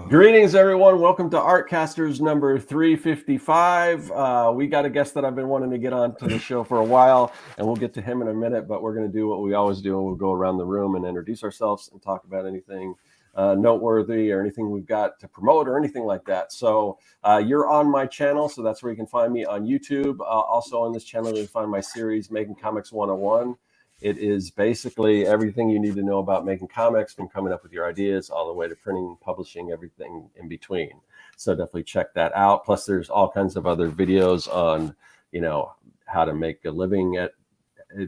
Greetings, everyone. Welcome to Artcasters number 355. We got a guest that I've been wanting to get on to the show for a while, and we'll get to him in a minute, but we're going to do what we always do, and we'll go around the room and introduce ourselves and talk about anything noteworthy or anything we've got to promote or anything like that. So you're on my channel, so that's where you can find me on YouTube. Also on this channel, you can find my series, Making Comics 101. It is basically everything you need to know about making comics, from coming up with your ideas all the way to printing, publishing, everything in between. So definitely check that out. Plus, there's all kinds of other videos on, how to make a living at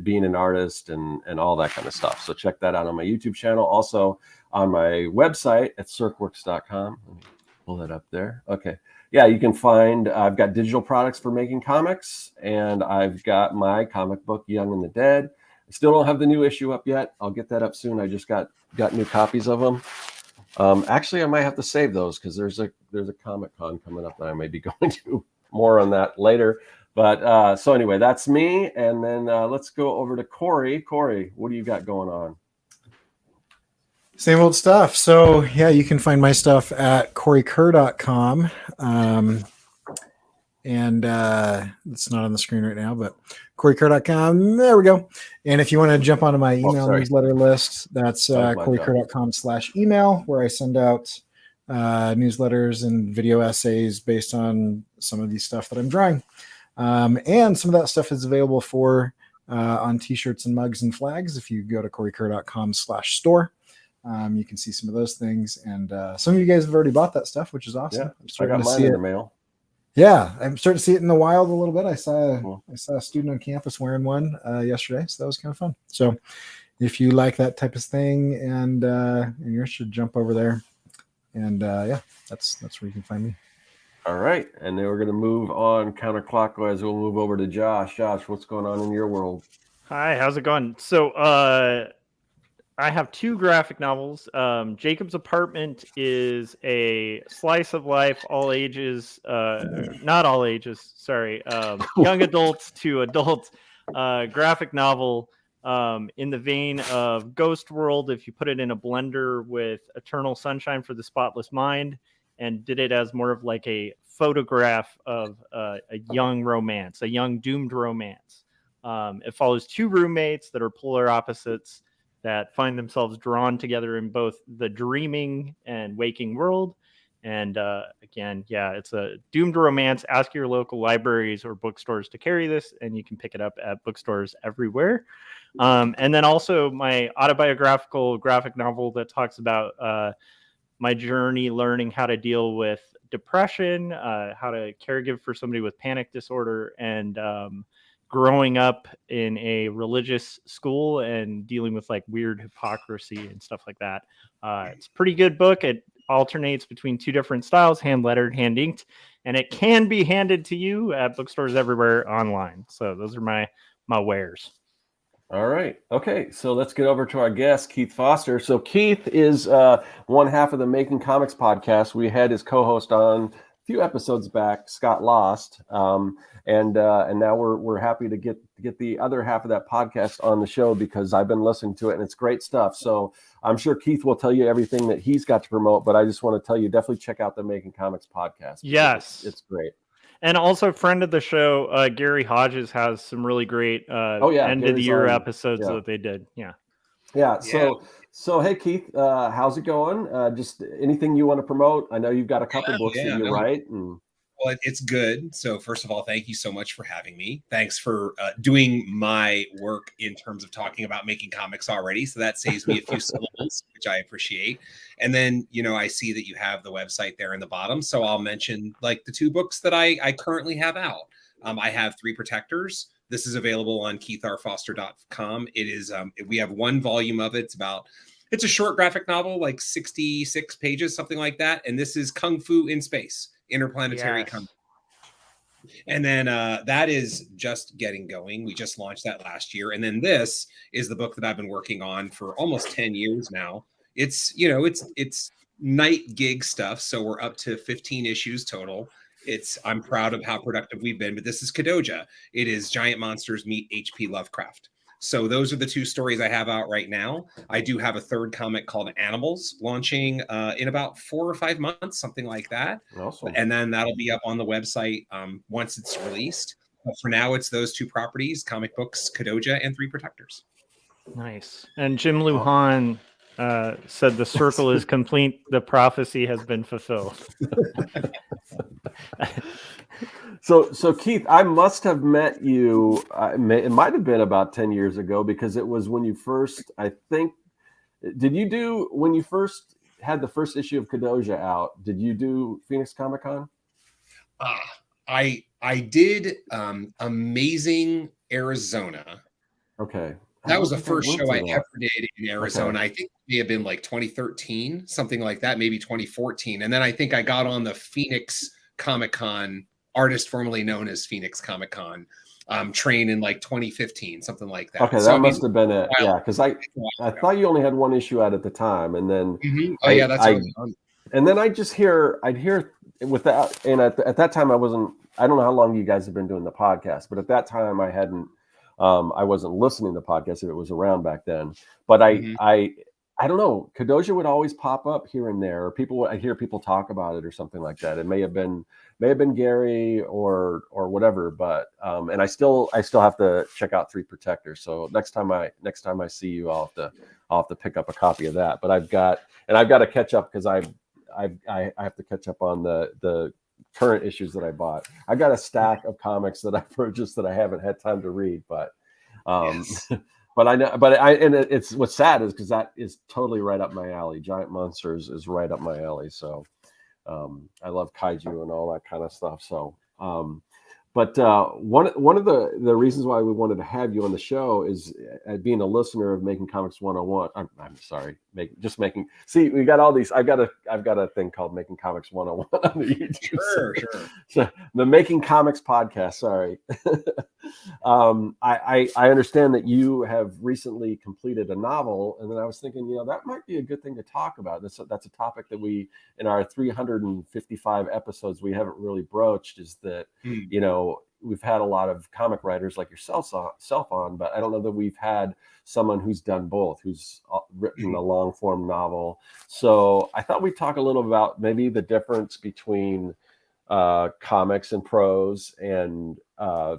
being an artist and all that kind of stuff. So check that out on my YouTube channel. Also on my website at circworks.com. Let me pull that up there. Okay. Yeah, you can find, I've got digital products for making comics, and I've got my comic book, Young and the Dead. I still don't have the new issue up yet. I'll get that up soon. I just got new copies of them. Actually, I might have to save those because there's a Comic-Con coming up that I may be going to. More on that later. But so anyway, that's me. And then let's go over to Corey. Corey, what do you got going on? Same old stuff. So yeah, you can find my stuff at coreykerr.com. And it's not on the screen right now, but coreykerr.com. There we go. And if you want to jump onto my email newsletter list, that's coreykerr.com/email, where I send out newsletters and video essays based on some of the stuff that I'm drawing. And some of that stuff is available for on t-shirts and mugs and flags. If you go to coreykerr.com/store, you can see some of those things. And some of you guys have already bought that stuff, which is awesome. Yeah, I got mine in the mail. Yeah, I'm starting to see it in the wild a little bit. I saw a student on campus wearing one yesterday, so that was kind of fun. So if you like that type of thing and you should jump over there. And yeah, that's where you can find me. All right, and then we're going to move on counterclockwise. We'll move over to Josh. Josh, what's going on in your world? Hi, how's it going? So I have two graphic novels. Jacob's Apartment is a slice of life, all ages, not all ages, sorry, young adults to adult graphic novel in the vein of Ghost World. If you put it in a blender with Eternal Sunshine for the Spotless Mind and did it as more of like a photograph of a young romance, a young doomed romance. It follows two roommates that are polar opposites that find themselves drawn together in both the dreaming and waking world. And again, yeah, it's a doomed romance. Ask your local libraries or bookstores to carry this, and you can pick it up at bookstores everywhere. And then also my autobiographical graphic novel that talks about my journey learning how to deal with depression, how to caregive for somebody with panic disorder, and growing up in a religious school and dealing with like weird hypocrisy and stuff like that. It's a pretty good book. It alternates between two different styles, hand lettered, hand inked, and it can be handed to you at bookstores everywhere online. So those are my wares. All right. Okay. So let's get over to our guest, Keith Foster. So Keith is one half of the Making Comics podcast. We had his co-host on a few episodes back, Scott Lost. And now we're happy to get the other half of that podcast on the show because I've been listening to it and it's great stuff. So I'm sure Keith will tell you everything that he's got to promote, but I just want to tell you, definitely check out the Making Comics podcast. Yes. It's great. And also, friend of the show, Gary Hodges has some really great end of the year episodes that they did. Yeah. So hey, Keith, how's it going? Just anything you want to promote? I know you've got a couple books that you write. Well, it's good. So first of all, thank you so much for having me. Thanks for doing my work in terms of talking about making comics already. So that saves me a few syllables, which I appreciate. And then, I see that you have the website there in the bottom. So I'll mention like the two books that I currently have out. I have Three Protectors. This is available on keithrfoster.com. It is, we have one volume of it. It's a short graphic novel, like 66 pages, something like that. And this is Kung Fu in Space. Interplanetary Kung Fu. And then that is just getting going. We just launched that last year. And then this is the book that I've been working on for almost 10 years now. It's night gig stuff. So we're up to 15 issues total. I'm proud of how productive we've been, but this is Kadoja. It is giant monsters meet H.P. Lovecraft. So those are the two stories I have out right now. I do have a third comic called Animals launching in about 4 or 5 months, something like that. Awesome. And then that'll be up on the website once it's released. But for now, it's those two properties, comic books, Kadoja, and Three Protectors. Nice. And Jim Luhan said the circle is complete. The prophecy has been fulfilled. So Keith, I must have met you. It might have been about 10 years ago, because it was when you first, I think, when you first had the first issue of Kadoja out, did you do Phoenix Comic Con? I did Amazing Arizona. Okay. That was the first show I ever did in Arizona. Okay. I think it may have been like 2013, something like that, maybe 2014. And then I think I got on the Phoenix Comic Con, artist formerly known as Phoenix Comic Con, train in like 2015, something like that. Okay, that must have been it. Yeah, because I thought you only had one issue out at the time, and then and then I'd hear with that, and at that time I don't know how long you guys have been doing the podcast, but at that time I wasn't listening to podcasts if it was around back then. But I don't know, Kadoja would always pop up here and there, or I hear people talk about it or something like that. It may have been Gary or whatever, but and I still have to check out Three Protectors. So next time I see you, I'll have to pick up a copy of that. But I've got to catch up, because I have to catch up on the current issues that I bought. I got a stack of comics that I purchased that I haven't had time to read, but but I know, and it's what's sad is because that is totally right up my alley. Giant Monsters is right up my alley. So I love kaiju and all that kind of stuff. So but one of the reasons why we wanted to have you on the show is being a listener of Making Comics 101. I'm sorry, see, we got all these. I've got a thing called Making Comics 101 on the YouTube. Sure. So the Making Comics podcast. Sorry. I understand that you have recently completed a novel, and then I was thinking, that might be a good thing to talk about. That's a topic that we, in our 355 episodes, we haven't really broached. Is that we've had a lot of comic writers like yourself on, but I don't know that we've had someone who's done both, who's written a long form novel. So I thought we'd talk a little about maybe the difference between comics and prose, and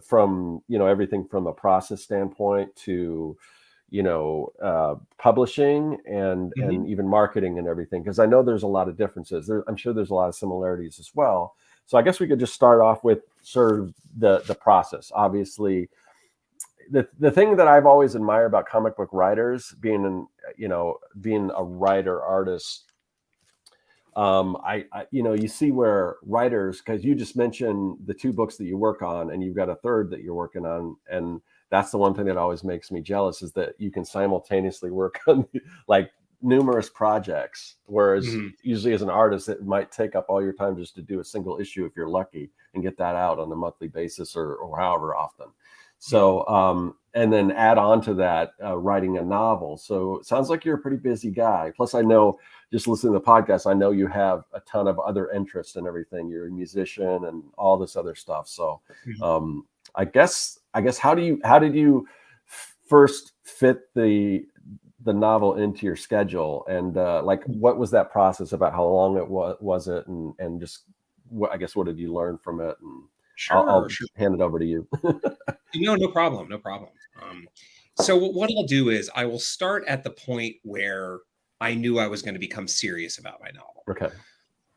from everything from a process standpoint to publishing and even marketing and everything, because I know there's a lot of differences. I'm sure there's a lot of similarities as well. So I guess we could just start off with sort of the process. Obviously, the thing that I've always admired about comic book writers, being a writer artist, you see where writers, because you just mentioned the 2 books that you work on, and you've got a third that you're working on, and that's the one thing that always makes me jealous, is that you can simultaneously work on like numerous projects, whereas usually as an artist it might take up all your time just to do a single issue if you're lucky and get that out on a monthly basis or however often. So and then add on to that writing a novel. So it sounds like you're a pretty busy guy. Plus, I know, just listening to the podcast, I know you have a ton of other interests and everything. You're a musician and all this other stuff. So I guess how did you first fit the novel into your schedule, and like what was that process about? How long it was it, and just what did you learn from it? And I'll hand it over to you. No problem. So what I'll do is I will start at the point where I knew I was going to become serious about my novel. Okay.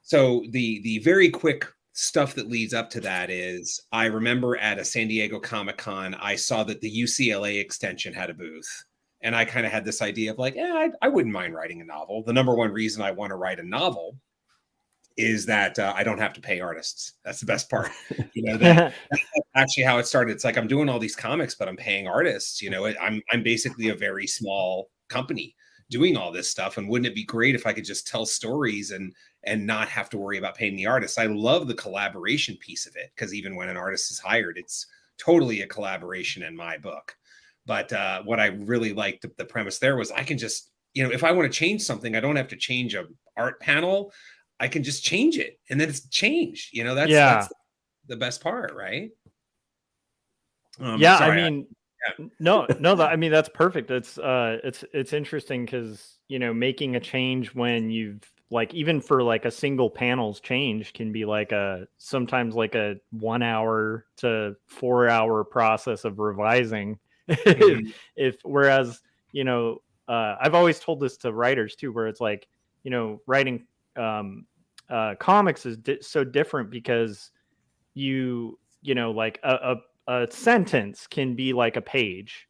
So the very quick stuff that leads up to that is, I remember at a San Diego Comic-Con, I saw that the UCLA extension had a booth. And I kind of had this idea of like, I wouldn't mind writing a novel. The number one reason I want to write a novel is that I don't have to pay artists. That's the best part. That's actually how it started. It's like, I'm doing all these comics, but I'm paying artists. I'm basically a very small company doing all this stuff. And wouldn't it be great if I could just tell stories and not have to worry about paying the artists? I love the collaboration piece of it, because even when an artist is hired, it's totally a collaboration in my book. But what I really liked, the premise there was, I can just, if I want to change something, I don't have to change a art panel. I can just change it, and then it's changed. That's the best part, right? I mean, No, I mean, that's perfect. It's interesting because, making a change when you've like, even for like a single panel's change can be like sometimes like a 1 hour to 4 hour process of revising. Whereas, I've always told this to writers too, where it's like, writing comics is so different because like a sentence can be like a page,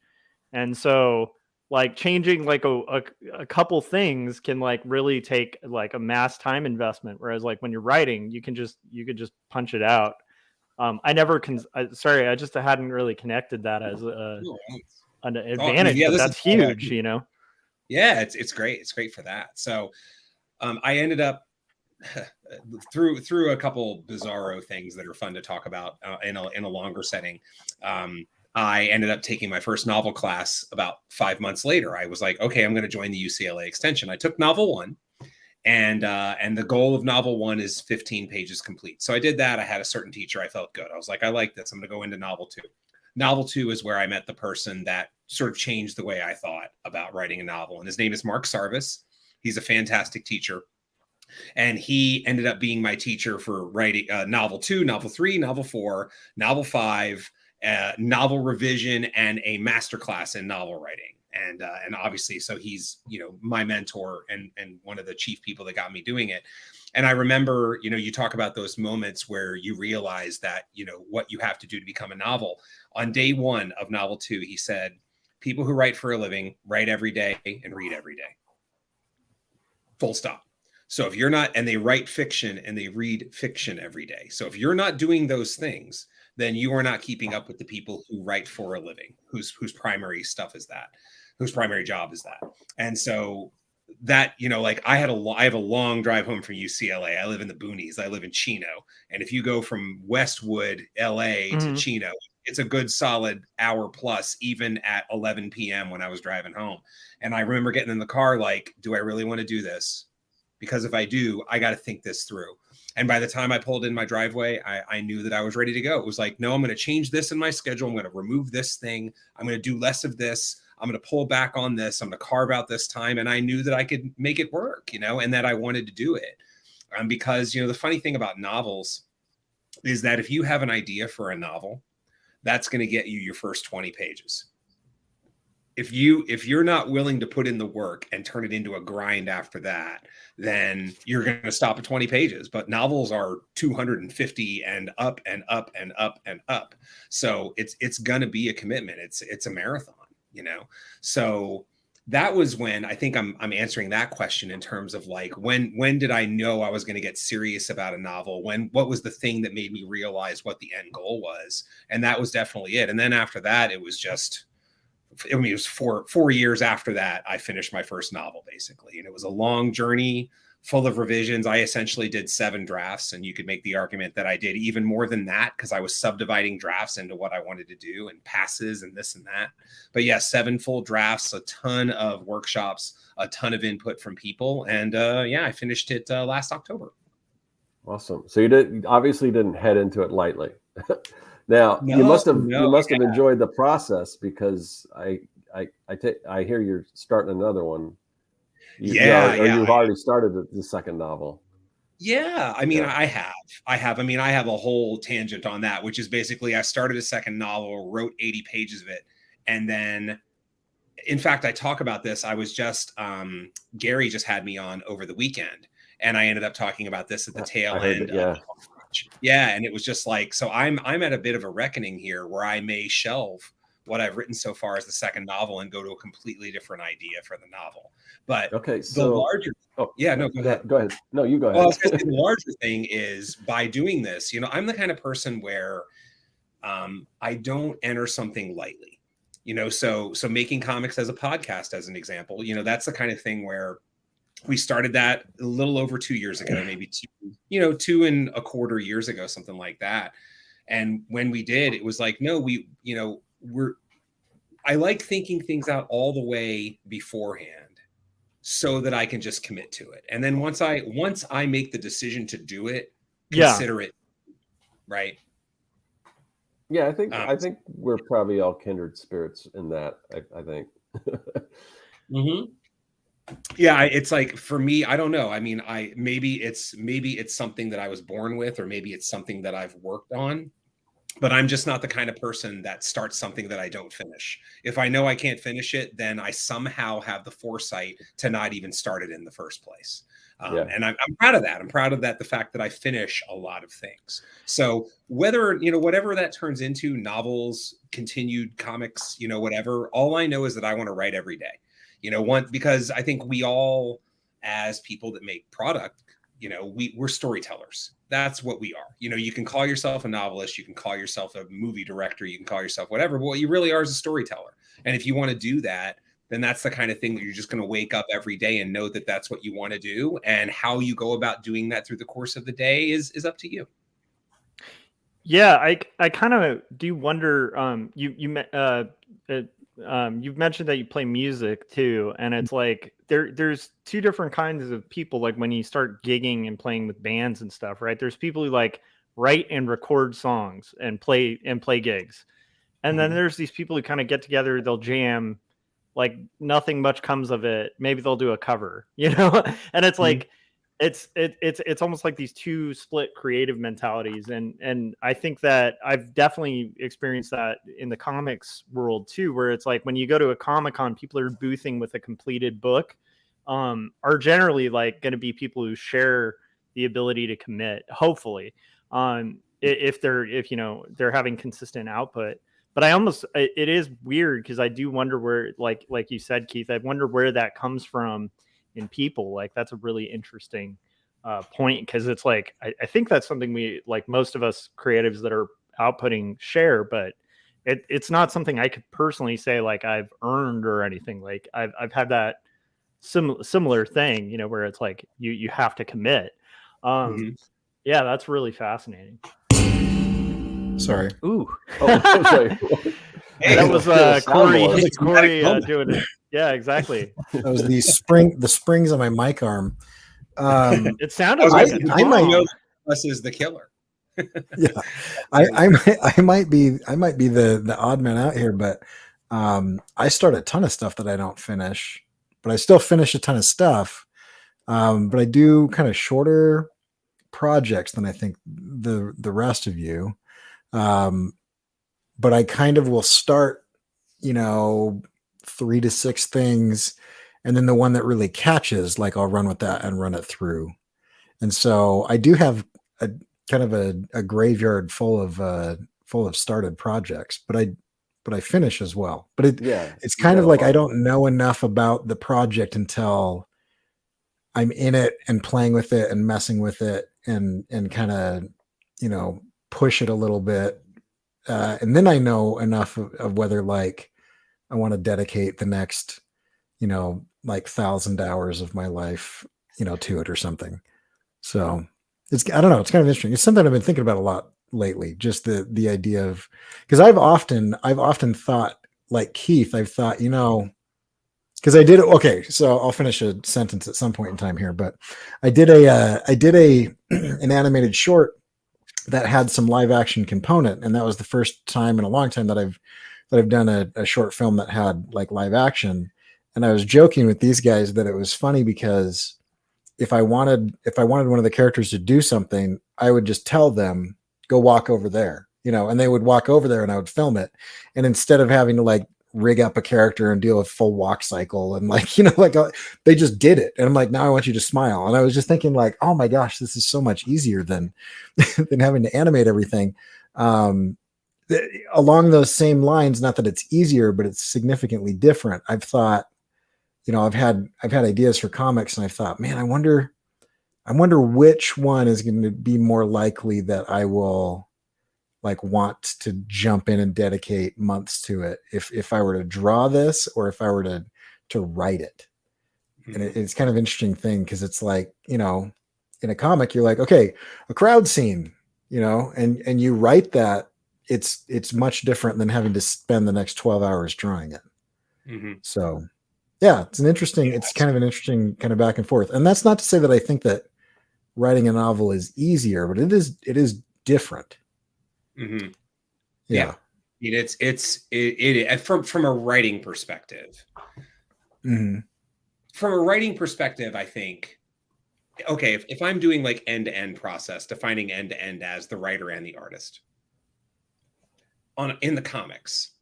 and so like changing like a couple things can like really take like a mass time investment, whereas like when you're writing you could just punch it out. I never sorry, I just hadn't really connected that as an advantage. But that's huge. Yeah, it's great. It's great for that. So I ended up through a couple bizarro things that are fun to talk about in a longer setting. I ended up taking my first novel class about 5 months later. I was like, okay, I'm going to join the UCLA extension. I took novel 1, and the goal of novel 1 is 15 pages complete. So I did that. I had a certain teacher. I felt good. I was like, I like this. I'm going to go into novel 2. Novel 2 is where I met the person that sort of changed the way I thought about writing a novel. And his name is Mark Sarvis. He's a fantastic teacher. And he ended up being my teacher for writing novel 2, novel 3, novel 4, novel 5, novel revision, and a masterclass in novel writing. And obviously, so he's, my mentor and one of the chief people that got me doing it. And I remember, you talk about those moments where you realize that, what you have to do to become a novel. On day 1 of novel 2, he said, people who write for a living write every day and read every day. Full stop. So if you're not, and they write fiction and they read fiction every day. So if you're not doing those things, then you are not keeping up with the people who write for a living, whose primary stuff is that, whose primary job is that. And so that, like I have a long drive home from UCLA. I live in the boonies. I live in Chino. And if you go from Westwood, LA to Chino, it's a good solid hour plus, even at 11 p.m. when I was driving home. And I remember getting in the car, like, do I really want to do this? Because if I do, I got to think this through. And by the time I pulled in my driveway, I knew that I was ready to go. It was like, no, I'm going to change this in my schedule. I'm going to remove this thing. I'm going to do less of this. I'm going to pull back on this. I'm going to carve out this time. And I knew that I could make it work, and that I wanted to do it. Because, the funny thing about novels is that if you have an idea for a novel, that's going to get you your first 20 pages. If you're not willing to put in the work and turn it into a grind after that, then you're going to stop at 20 pages. But novels are 250 and up and up and up and up. So it's going to be a commitment. It's a marathon, So that was when I think I'm answering that question in terms of like, when did I know I was going to get serious about a novel? What was the thing that made me realize what the end goal was? And that was definitely it. And then after that, it was just, it was 4 years after that, I finished my first novel, basically. And it was a long journey full of revisions. I essentially did 7 drafts, and you could make the argument that I did even more than that because I was subdividing drafts into what I wanted to do and passes and this and that. But yeah, 7 full drafts, a ton of workshops, a ton of input from people. And I finished it last October. Awesome. So you obviously didn't head into it lightly. Now you must have enjoyed the process, because I hear you're starting another one. You've already started the second novel. Yeah, I mean, I have. I mean, I have a whole tangent on that, which is basically I started a second novel, wrote 80 pages of it, and then, in fact, I talk about this. I was just Gary just had me on over the weekend, and I ended up talking about this at the tail end. Yeah, and it was just like, so I'm at a bit of a reckoning here where I may shelve what I've written so far as the second novel and go to a completely different idea for the novel. But okay, so the larger, go ahead. Go ahead. No, you go ahead. Well, I was going to say the larger thing is by doing this, I'm the kind of person where I don't enter something lightly, so making comics as a podcast, as an example, that's the kind of thing where we started that a little over 2 years ago, maybe 2.25 years ago, something like that. And when we did, it was like, no, I like thinking things out all the way beforehand so that I can just commit to it. And then once I make the decision to do it, consider it. Right. Yeah, I think we're probably all kindred spirits in that. I think. Mm-hmm. Yeah, it's like for me, I don't know. I mean, maybe it's something that I was born with, or maybe it's something that I've worked on. But I'm just not the kind of person that starts something that I don't finish. If I know I can't finish it, then I somehow have the foresight to not even start it in the first place. And I'm proud of that. I'm proud of that. The fact that I finish a lot of things. So whether, whatever that turns into, novels, continued comics, whatever, all I know is that I want to write every day, because I think we all, as people that make product, we're storytellers. That's what we are. You can call yourself a novelist, you can call yourself a movie director, you can call yourself whatever, but what you really are is a storyteller. And if you want to do that, then that's the kind of thing that you're just going to wake up every day and know that that's what you want to do. And how you go about doing that through the course of the day is up to you. Yeah, I kind of do wonder. You've mentioned that you play music too, and it's like there's two different kinds of people. Like when you start gigging and playing with bands and stuff, right? There's people who like write and record songs and play gigs, and then there's these people who kind of get together, they'll jam, like nothing much comes of it. Maybe they'll do a cover, and it's like it's almost like these two split creative mentalities, and I think that I've definitely experienced that in the comics world too, where it's like when you go to a Comic-Con, people are boothing with a completed book, are generally like going to be people who share the ability to commit, hopefully, if they're having consistent output. But it is weird because I do wonder where, like you said, Keith, I wonder where that comes from in people. Like that's a really interesting point, because it's like I think that's something we, like most of us creatives that are outputting, share, but it's not something I could personally say like I've earned or anything. Like I've had that similar thing, where it's like you have to commit. Yeah, that's really fascinating. Sorry. Ooh. Sorry. Hey, that was Corey doing it. Yeah, exactly. That was the springs on my mic arm. It sounded like I might know us is the killer. Yeah, I might be the odd man out here, but I start a ton of stuff that I don't finish, but I still finish a ton of stuff. But I do kind of shorter projects than I think the rest of you. But I kind of will start, 3 to 6 things, and then the one that really catches, like I'll run with that and run it through. And so I do have a kind of a graveyard full of started projects, but I finish as well. But it's kind of like I don't know enough about the project until I'm in it and playing with it and messing with it and kind of, push it a little bit. And then I know enough of whether like I want to dedicate the next, like 1,000 hours of my life, to it or something. So I don't know. It's kind of interesting. It's something I've been thinking about a lot lately. Just the idea of, because I've often thought, like Keith, I've thought, because I did it. Okay, so I'll finish a sentence at some point in time here, but I did an animated short that had some live action component, and that was the first time in a long time that I've done a short film that had like live action. And I was joking with these guys that it was funny because if I wanted one of the characters to do something, I would just tell them, go walk over there, and they would walk over there and I would film it. And instead of having to like rig up a character and deal with full walk cycle and like, they just did it. And I'm like, now I want you to smile. And I was just thinking like, oh my gosh, this is so much easier than having to animate everything. Along those same lines, not that it's easier, but it's significantly different. I've thought, I've had ideas for comics, and I thought, man, I wonder which one is going to be more likely that I will like want to jump in and dedicate months to it. If I were to draw this, or if I were to write it. And it's kind of an interesting thing, because it's like, in a comic, you're like, okay, a crowd scene, and you write that, it's much different than having to spend the next 12 hours drawing it. So yeah, it's kind of an interesting kind of back and forth. And that's not to say that I think that writing a novel is easier, but it is different. Yeah. It from a writing perspective. Mm-hmm. From a writing perspective, I think, okay, if I'm doing like end-to-end process, defining end-to-end as the writer and the artist in the comics,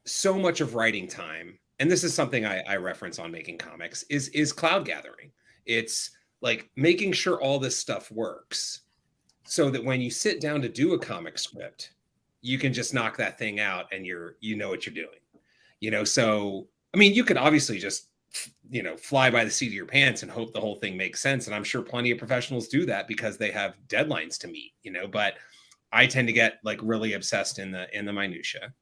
so much of writing time, and this is something I reference on Making Comics, is cloud gathering. It's like making sure all this stuff works so that when you sit down to do a comic script, you can just knock that thing out and you know what you're doing. So I mean, you could obviously just fly by the seat of your pants and hope the whole thing makes sense, and I'm sure plenty of professionals do that because they have deadlines to meet, but I tend to get like really obsessed in the minutia.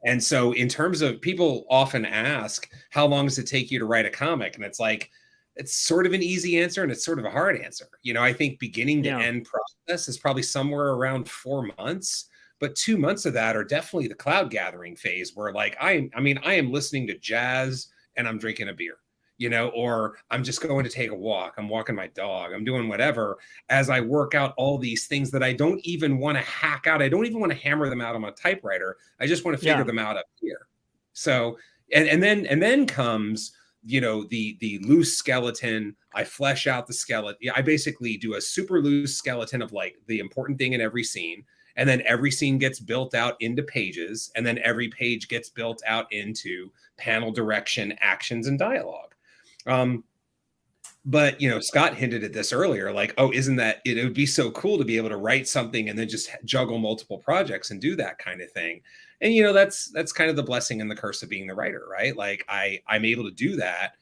And so in terms of, people often ask, how long does it take you to write a comic? And it's like, it's sort of an easy answer and it's sort of a hard answer. I think beginning to end process is probably somewhere around 4 months, but 2 months of that are definitely the cloud gathering phase where like, I am listening to jazz and I'm drinking a beer, or I'm just going to take a walk. I'm walking my dog. I'm doing whatever as I work out all these things that I don't even want to hack out. I don't even want to hammer them out on my typewriter. I just want to figure them out up here. So, and then comes, the loose skeleton. I flesh out the skeleton. I basically do a super loose skeleton of like the important thing in every scene. And then every scene gets built out into pages. And then every page gets built out into panel direction, actions, and dialogue. But Scott hinted at this earlier, like, oh, isn't that it would be so cool to be able to write something and then just juggle multiple projects and do that kind of thing. And that's kind of the blessing and the curse of being the writer, right? Like I'm able to do that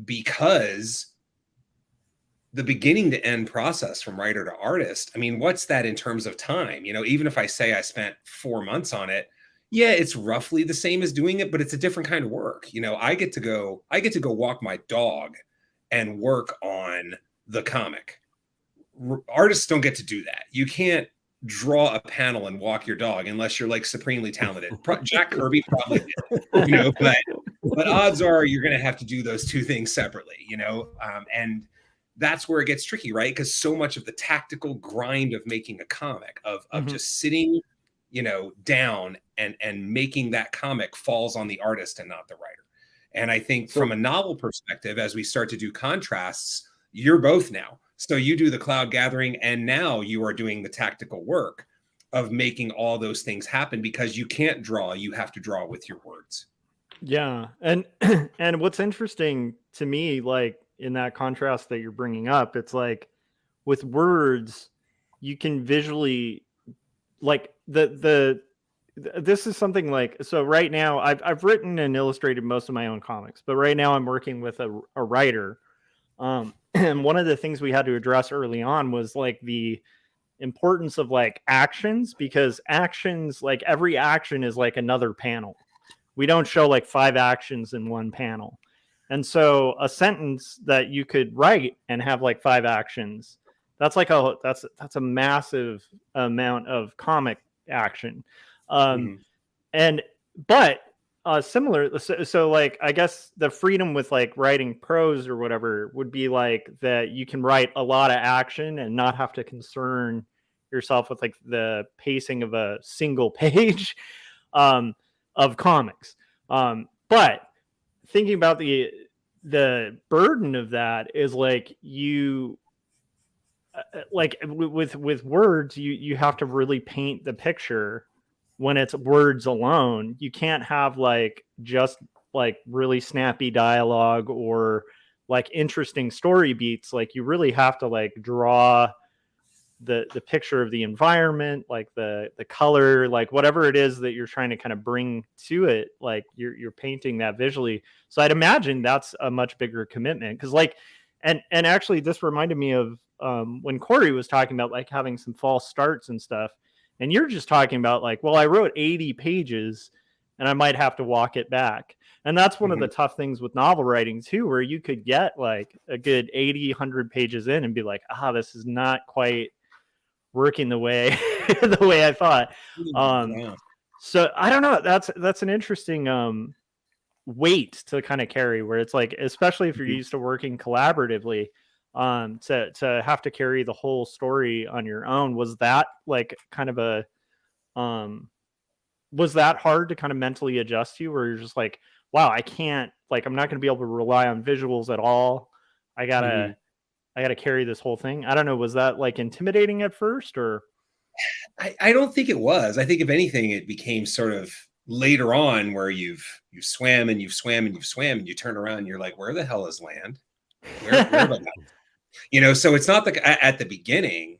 because the beginning to end process from writer to artist, I mean, what's that in terms of time? Even if I say I spent 4 months on it, yeah, it's roughly the same as doing it, but it's a different kind of work. I get to go walk my dog and work on the comic. Artists don't get to do that. You can't draw a panel and walk your dog unless you're like supremely talented. Jack Kirby probably did, but odds are you're going to have to do those two things separately, and that's where it gets tricky, right? Because so much of the tactical grind of making a comic, of just sitting, down and making that comic falls on the artist and not the writer. And I think from a novel perspective, as we start to do contrasts, you're both now. So you do the cloud gathering, and now you are doing the tactical work of making all those things happen because you can't draw. You have to draw with your words. Yeah. And what's interesting to me, like in that contrast that you're bringing up, it's like with words, you can visually like this is something like, so right now I've written and illustrated most of my own comics, but right now I'm working with a writer. And one of the things we had to address early on was like the importance of like actions, because actions, like every action is like another panel. We don't show like 5 actions in one panel. And so a sentence that you could write and have like 5 actions, that's like that's a massive amount of comic action. But similar, so like I guess the freedom with like writing prose or whatever would be like that you can write a lot of action and not have to concern yourself with like the pacing of a single page of comics. But thinking about the burden of that is like you like with words, you have to really paint the picture. When it's words alone, you can't have like just like really snappy dialogue or like interesting story beats. Like you really have to like draw the picture of the environment, like the color, like whatever it is that you're trying to kind of bring to it, like you're painting that visually. So I'd imagine that's a much bigger commitment, because like and actually this reminded me of when Corey was talking about like having some false starts and stuff. And you're just talking about like, well, I wrote 80 pages and I might have to walk it back. And that's one of the tough things with novel writing too, where you could get like a good 80, 100 pages in and be like, this is not quite working the way I thought. So I don't know. That's an interesting weight to kind of carry, where it's like, especially if you're used to working collaboratively, to have to carry the whole story on your own. Was that like kind of a was that hard to kind of mentally adjust to, where you're just like, wow, I can't, like, I'm not going to be able to rely on visuals at all. I gotta carry this whole thing. I don't know. Was that like intimidating at first, or? I don't think it was. I think if anything, it became sort of later on where you've swam and you've swam and you've swam and you turn around and you're like, where the hell is land? Where have I gone? So it's not like at the beginning.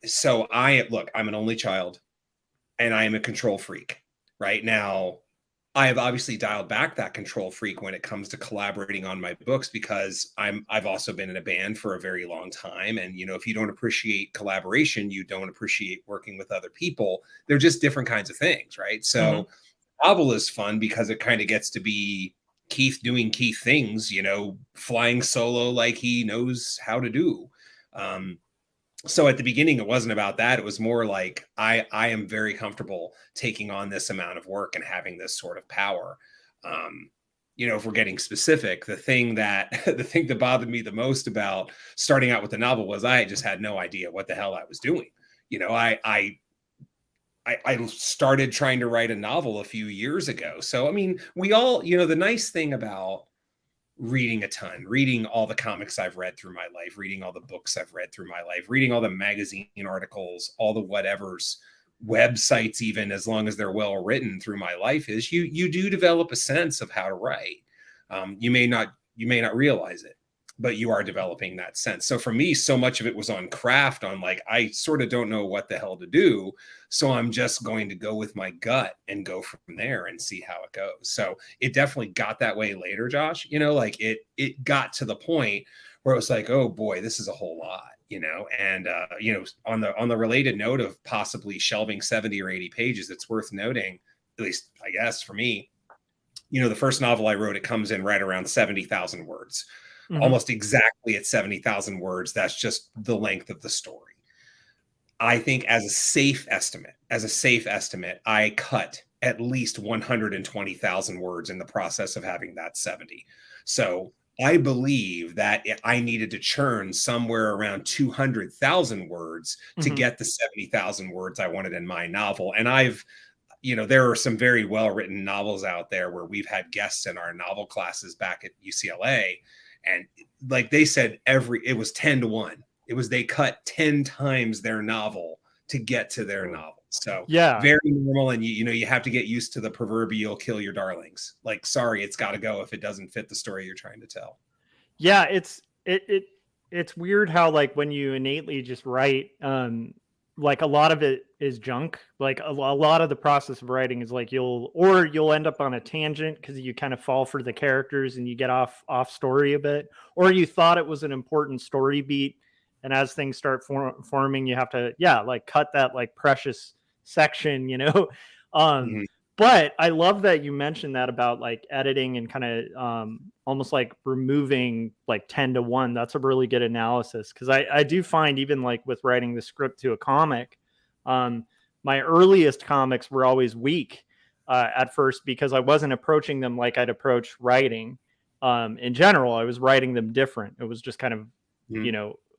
So I'm an only child and I am a control freak right now. I have obviously dialed back that control freak when it comes to collaborating on my books, because I've also been in a band for a very long time. And, if you don't appreciate collaboration, you don't appreciate working with other people. They're just different kinds of things. Right. So novel is fun because it kind of gets to be Keith doing Keith things, flying solo like he knows how to do. So at the beginning, it wasn't about that. It was more like, I am very comfortable taking on this amount of work and having this sort of power. If we're getting specific, the thing that bothered me the most about starting out with the novel was I just had no idea what the hell I was doing. I started trying to write a novel a few years ago. So, I mean, we all, the nice thing about reading a ton, reading all the comics I've read through my life, reading all the books I've read through my life, reading all the magazine articles, all the whatevers, websites, even as long as they're well written through my life, is you do develop a sense of how to write. You may not realize it, but you are developing that sense. So for me, so much of it was on craft, on like, I sort of don't know what the hell to do. So I'm just going to go with my gut and go from there and see how it goes. So it definitely got that way later, Josh, like it got to the point where it was like, oh boy, this is a whole lot, and, on the related note of possibly shelving 70 or 80 pages, it's worth noting, at least I guess for me, the first novel I wrote, it comes in right around 70,000 words. Almost exactly at 70,000 words. That's just the length of the story. I think as a safe estimate, I cut at least 120,000 words in the process of having that 70. So I believe that I needed to churn somewhere around 200,000 words to get the 70,000 words I wanted in my novel. And there are some very well-written novels out there where we've had guests in our novel classes back at UCLA. And like they said, it was 10-1. It was, they cut 10 times their novel to get to their novel. So yeah, very normal. And you have to get used to the proverbial kill your darlings. Like, sorry, it's got to go if it doesn't fit the story you're trying to tell. Yeah. It's weird how, like, when you innately just write, like, a lot of it is junk. Like a lot of the process of writing is like, you'll end up on a tangent because you kind of fall for the characters and you get off story a bit, or you thought it was an important story beat. And as things start forming, you have to, like, cut that, like, precious section, But I love that you mentioned that about, like, editing and kind of almost like removing, like, 10-1. That's a really good analysis, because I do find, even like with writing the script to a comic, my earliest comics were always weak at first, because I wasn't approaching them like I'd approach writing. In general, I was writing them different. It was just kind of,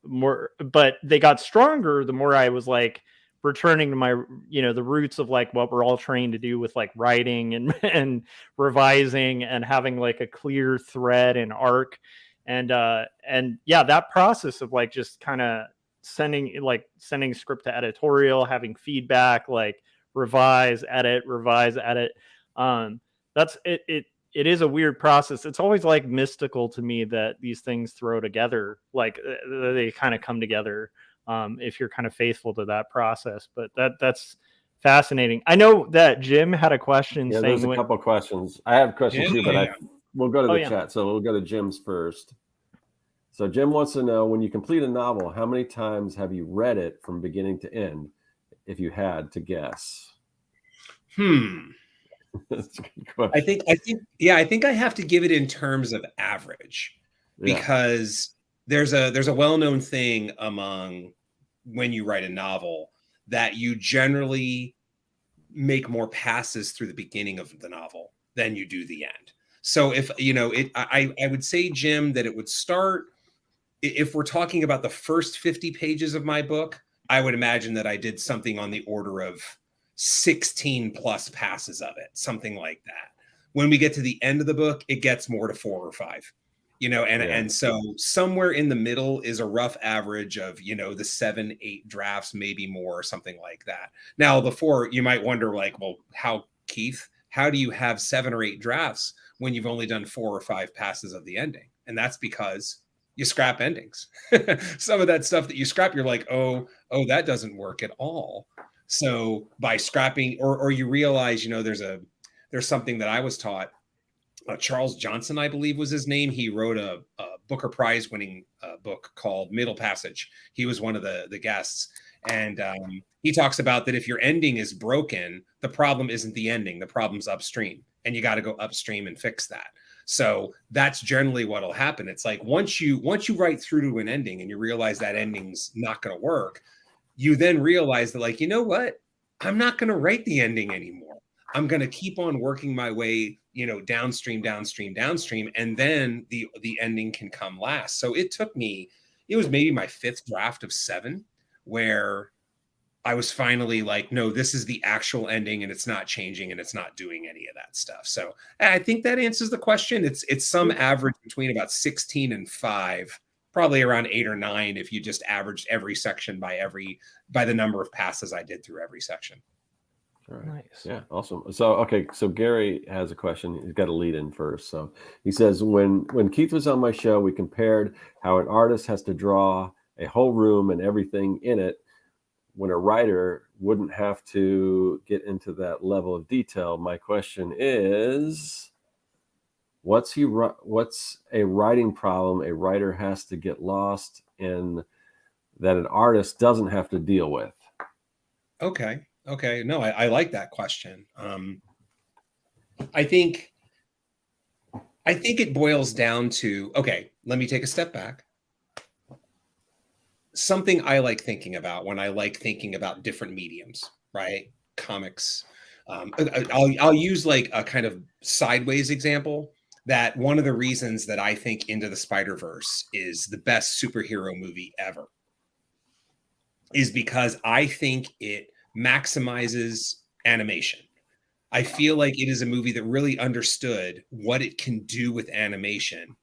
more, but they got stronger the more I was, like, returning to my, the roots of, like, what we're all trained to do with, like, writing and revising and having, like, a clear thread and arc. And that process of, like, just kind of sending script to editorial, having feedback, like, revise, edit. That's it. It is a weird process. It's always, like, mystical to me that these things throw together, like, they kind of come together. If you're kind of faithful to that process, but that's fascinating. I know that Jim had a question. Yeah, there's a couple questions. I have questions too, but we'll go to the chat. So we'll go to Jim's first. So Jim wants to know, when you complete a novel, how many times have you read it from beginning to end, if you had to guess? That's a good question. I think I have to give it in terms of average, because there's a well-known thing among, when you write a novel, that you generally make more passes through the beginning of the novel than you do the end. So if I would say, Jim, that it if we're talking about the first 50 pages of my book, I would imagine that I did something on the order of 16 plus passes of it, something like that. When we get to the end of the book, it gets more to 4 or 5, and so somewhere in the middle is a rough average of, the 7, 8 drafts, maybe more, or something like that. Now, before you might wonder, like, well, Keith, how do you have 7 or 8 drafts when you've only done 4 or 5 passes of the ending? And that's because you scrap endings. Some of that stuff that you scrap, you're like, oh, that doesn't work at all. So by scrapping, or you realize, there's something that I was taught. Charles Johnson, I believe was his name. He wrote a Booker Prize winning book called Middle Passage. He was one of the guests. And he talks about that if your ending is broken, the problem isn't the ending, the problem's upstream. And you got to go upstream and fix that. So that's generally what'll happen. It's like once you write through to an ending and you realize that ending's not going to work, you then realize that, like, you know what? I'm not going to write the ending anymore. I'm going to keep on working my way, downstream, and then the ending can come last. So it was maybe my 5th draft of 7 where I was finally like, no, this is the actual ending and it's not changing and it's not doing any of that stuff. So I think that answers the question. It's some average between about 16 and 5, probably around 8 or 9 if you just averaged every section by the number of passes I did through every section. All right. Nice. Yeah, awesome. So Gary has a question. He's got a lead in first. So he says, when Keith was on my show, we compared how an artist has to draw a whole room and everything in it, when a writer wouldn't have to get into that level of detail. My question is, what's a writing problem a writer has to get lost in that an artist doesn't have to deal with? Okay. No, I like that question. I think it boils down to, okay, let me take a step back. Something I like thinking about when I like thinking about different mediums, right? Comics. I'll use like a kind of sideways example, that one of the reasons that I think Into the Spider-Verse is the best superhero movie ever is because I think it maximizes animation. I feel like it is a movie that really understood what it can do with animation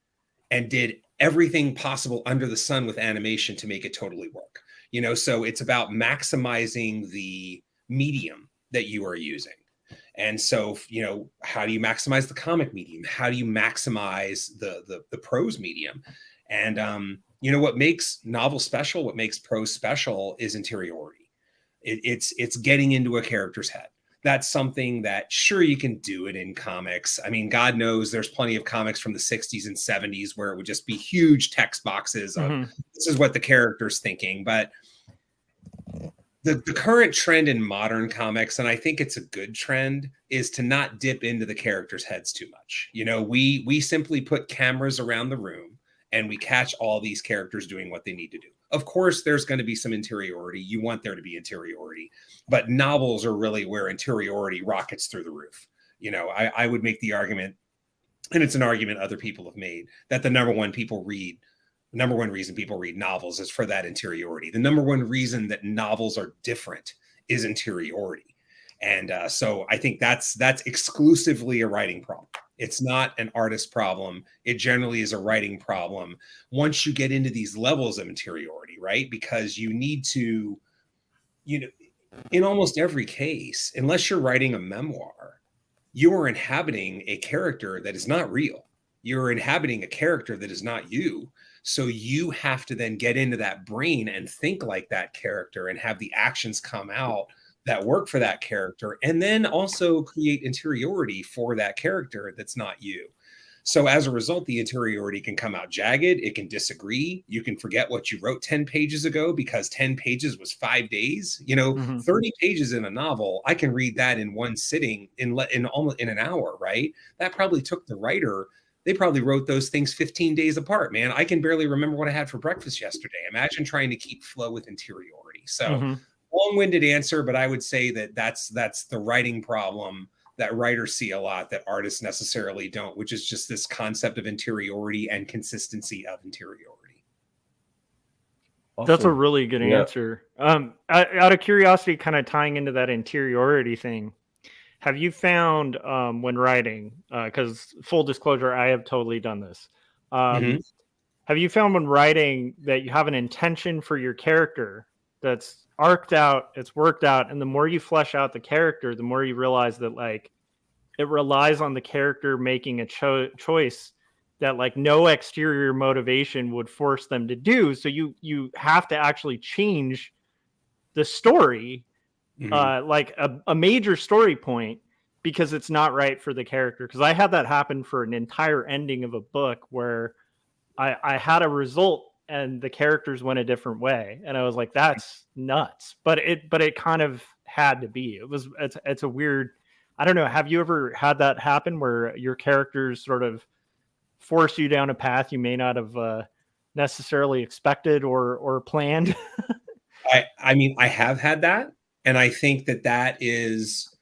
and did everything possible under the sun with animation to make it totally work. So it's about maximizing the medium that you are using. And so, how do you maximize the comic medium? How do you maximize the prose medium? And, what makes novels special, what makes prose special is interiority. It's getting into a character's head. That's something that, sure, you can do it in comics. I mean, God knows there's plenty of comics from the 60s and 70s where it would just be huge text boxes of this is what the character's thinking. But the current trend in modern comics, and I think it's a good trend, is to not dip into the characters' heads too much. We simply put cameras around the room and we catch all these characters doing what they need to do. Of course, there's going to be some interiority. You want there to be interiority, but novels are really where interiority rockets through the roof. I would make the argument, and it's an argument other people have made, that the number one reason people read novels is for that interiority. The number one reason that novels are different is interiority. And so I think that's exclusively a writing problem. It's not an artist problem. It generally is a writing problem once you get into these levels of interiority, right? Because you need to, in almost every case, unless you're writing a memoir, you are inhabiting a character that is not real. You're inhabiting a character that is not you. So you have to then get into that brain and think like that character and have the actions come out that work for that character, and then also create interiority for that character that's not you. So as a result, the interiority can come out jagged. It can disagree. You can forget what you wrote 10 pages ago because 10 pages was 5 days. 30 pages in a novel, I can read that in one sitting in an hour, right? That probably took the writer. They probably wrote those things 15 days apart, man. I can barely remember what I had for breakfast yesterday. Imagine trying to keep flow with interiority. So long-winded answer, but I would say that's the writing problem that writers see a lot that artists necessarily don't, which is just this concept of interiority and consistency of interiority. Awesome. That's a really good answer. Out of curiosity, kind of tying into that interiority thing, have you found when writing, because full disclosure, I have totally done this. Have you found when writing that you have an intention for your character that's arced out, it's worked out, and the more you flesh out the character, the more you realize that like it relies on the character making a choice that like no exterior motivation would force them to do. So you have to actually change the story, like a major story point, because it's not right for the character. Because I had that happen for an entire ending of a book where I had a result and the characters went a different way, and I was like, that's nuts. But it kind of had to be. It's a weird. I don't know. Have you ever had that happen where your characters sort of force you down a path you may not have necessarily expected or planned? I mean, I have had that. And I think that is,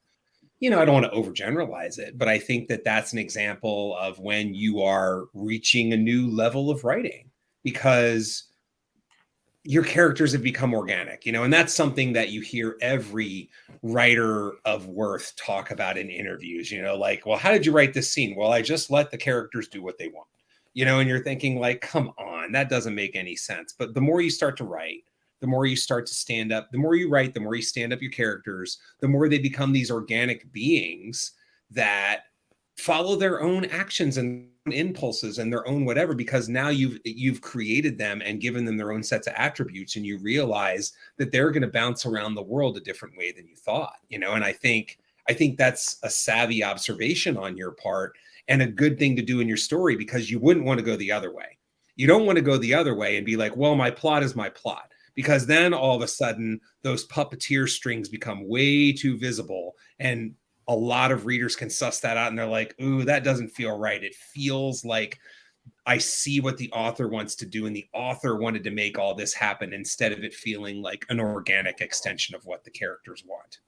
I don't want to overgeneralize it, but I think that that's an example of when you are reaching a new level of writing because your characters have become organic, and that's something that you hear every writer of worth talk about in interviews, like, well, how did you write this scene? Well, I just let the characters do what they want, and you're thinking like, come on, that doesn't make any sense. But the more you start to write, the more you start to stand up, the more you write, the more you stand up your characters, the more they become these organic beings that follow their own actions and impulses and their own whatever, because now you've created them and given them their own sets of attributes, and you realize that they're going to bounce around the world a different way than you thought, and I think that's a savvy observation on your part and a good thing to do in your story, because you wouldn't want to go the other way. You don't want to go the other way and be like, well, my plot is my plot, because then all of a sudden those puppeteer strings become way too visible, and a lot of readers can suss that out and they're like, ooh, that doesn't feel right. It feels like I see what the author wants to do, and the author wanted to make all this happen instead of it feeling like an organic extension of what the characters want.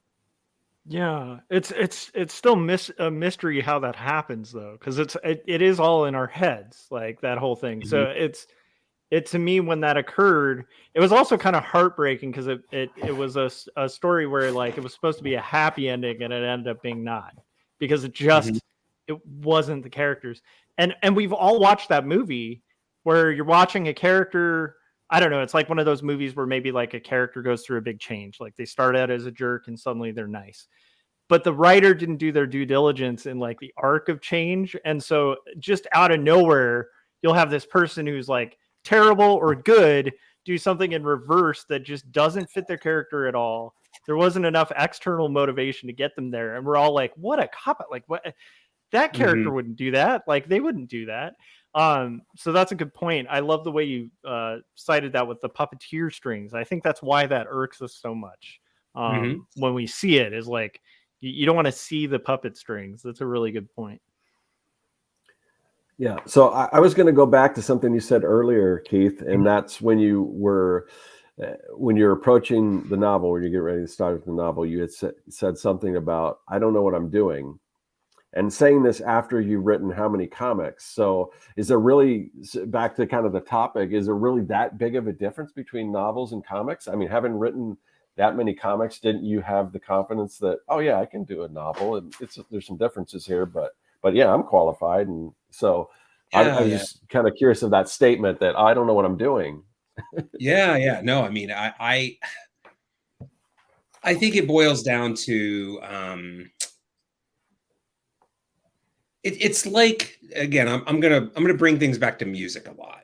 Yeah, it's still a mystery how that happens though, because it is all in our heads, like that whole thing. So it to me, when that occurred, it was also kind of heartbreaking because it was a story where like it was supposed to be a happy ending and it ended up being not, because it wasn't the characters. And we've all watched that movie where you're watching a character. I don't know. It's like one of those movies where maybe like a character goes through a big change. Like they start out as a jerk and suddenly they're nice. But the writer didn't do their due diligence in like the arc of change. And so just out of nowhere, you'll have this person who's like terrible or good do something in reverse that just doesn't fit their character at all. There wasn't enough external motivation to get them there. And we're all like, what a cop out. Like what that character wouldn't do that. Like they wouldn't do that. So that's a good point. I love the way you cited that with the puppeteer strings. I think that's why that irks us so much. When we see it, is like you don't want to see the puppet strings. That's a really good point. Yeah. So I was going to go back to something you said earlier, Keith, and that's when you're approaching the novel, when you get ready to start with the novel, you had said something about, I don't know what I'm doing. And saying this after you've written how many comics. So is there really, back to kind of the topic, is there really that big of a difference between novels and comics? I mean, having written that many comics, didn't you have the confidence that, oh yeah, I can do a novel, and there's some differences here, but yeah, I'm qualified. And so I was just kind of curious of that statement that I don't know what I'm doing. Yeah. No, I mean, I think it boils down to, it's like, again, I'm gonna bring things back to music a lot.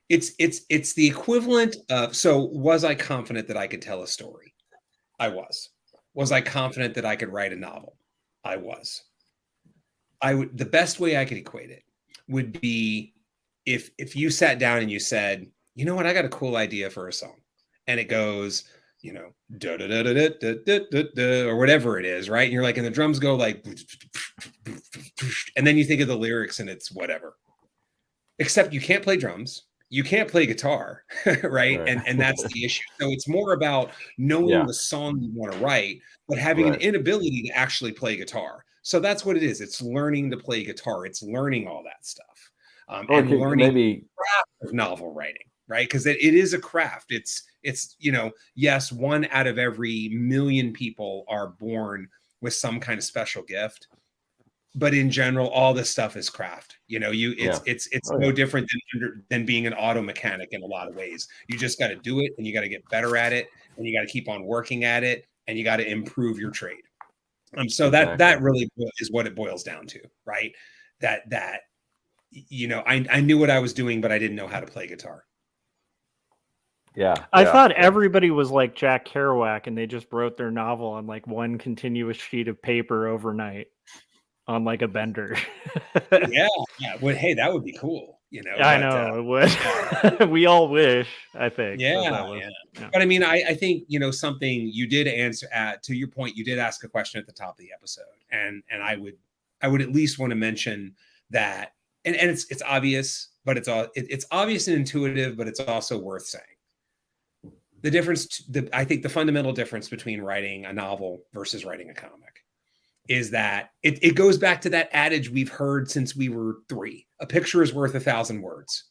It's the equivalent of, so was I confident that I could tell a story? I was. Was I confident that I could write a novel? I was. The best way I could equate it would be if you sat down and you said, you know what, I got a cool idea for a song, and it goes, da da da da da da da da, or whatever it is, right? And you're like, and the drums go like, and then you think of the lyrics and it's whatever. Except you can't play drums, you can't play guitar, right? And that's the issue. So it's more about knowing the song you want to write, but having an inability to actually play guitar. So that's what it is. It's learning to play guitar. It's learning all that stuff, and learning the craft of novel writing. right? Because it is a craft. It's yes, 1 out of every million people are born with some kind of special gift, but in general, all this stuff is craft. It's no different than being an auto mechanic in a lot of ways. You just got to do it, and you got to get better at it, and you got to keep on working at it, and you got to improve your trade. So that really is what it boils down to, right? That I knew what I was doing, but I didn't know how to play guitar. Yeah. I thought everybody was like Jack Kerouac, and they just wrote their novel on like one continuous sheet of paper overnight on like a bender. yeah. Well, hey, that would be cool. I know it would. We all wish, I think. Yeah. But I mean, I think something you did answer to your point. You did ask a question at the top of the episode, and I would at least want to mention that, and it's obvious, but it's obvious and intuitive, but it's also worth saying. The difference, I think the fundamental difference between writing a novel versus writing a comic is that it goes back to that adage we've heard since we were 3. A picture is worth 1,000 words.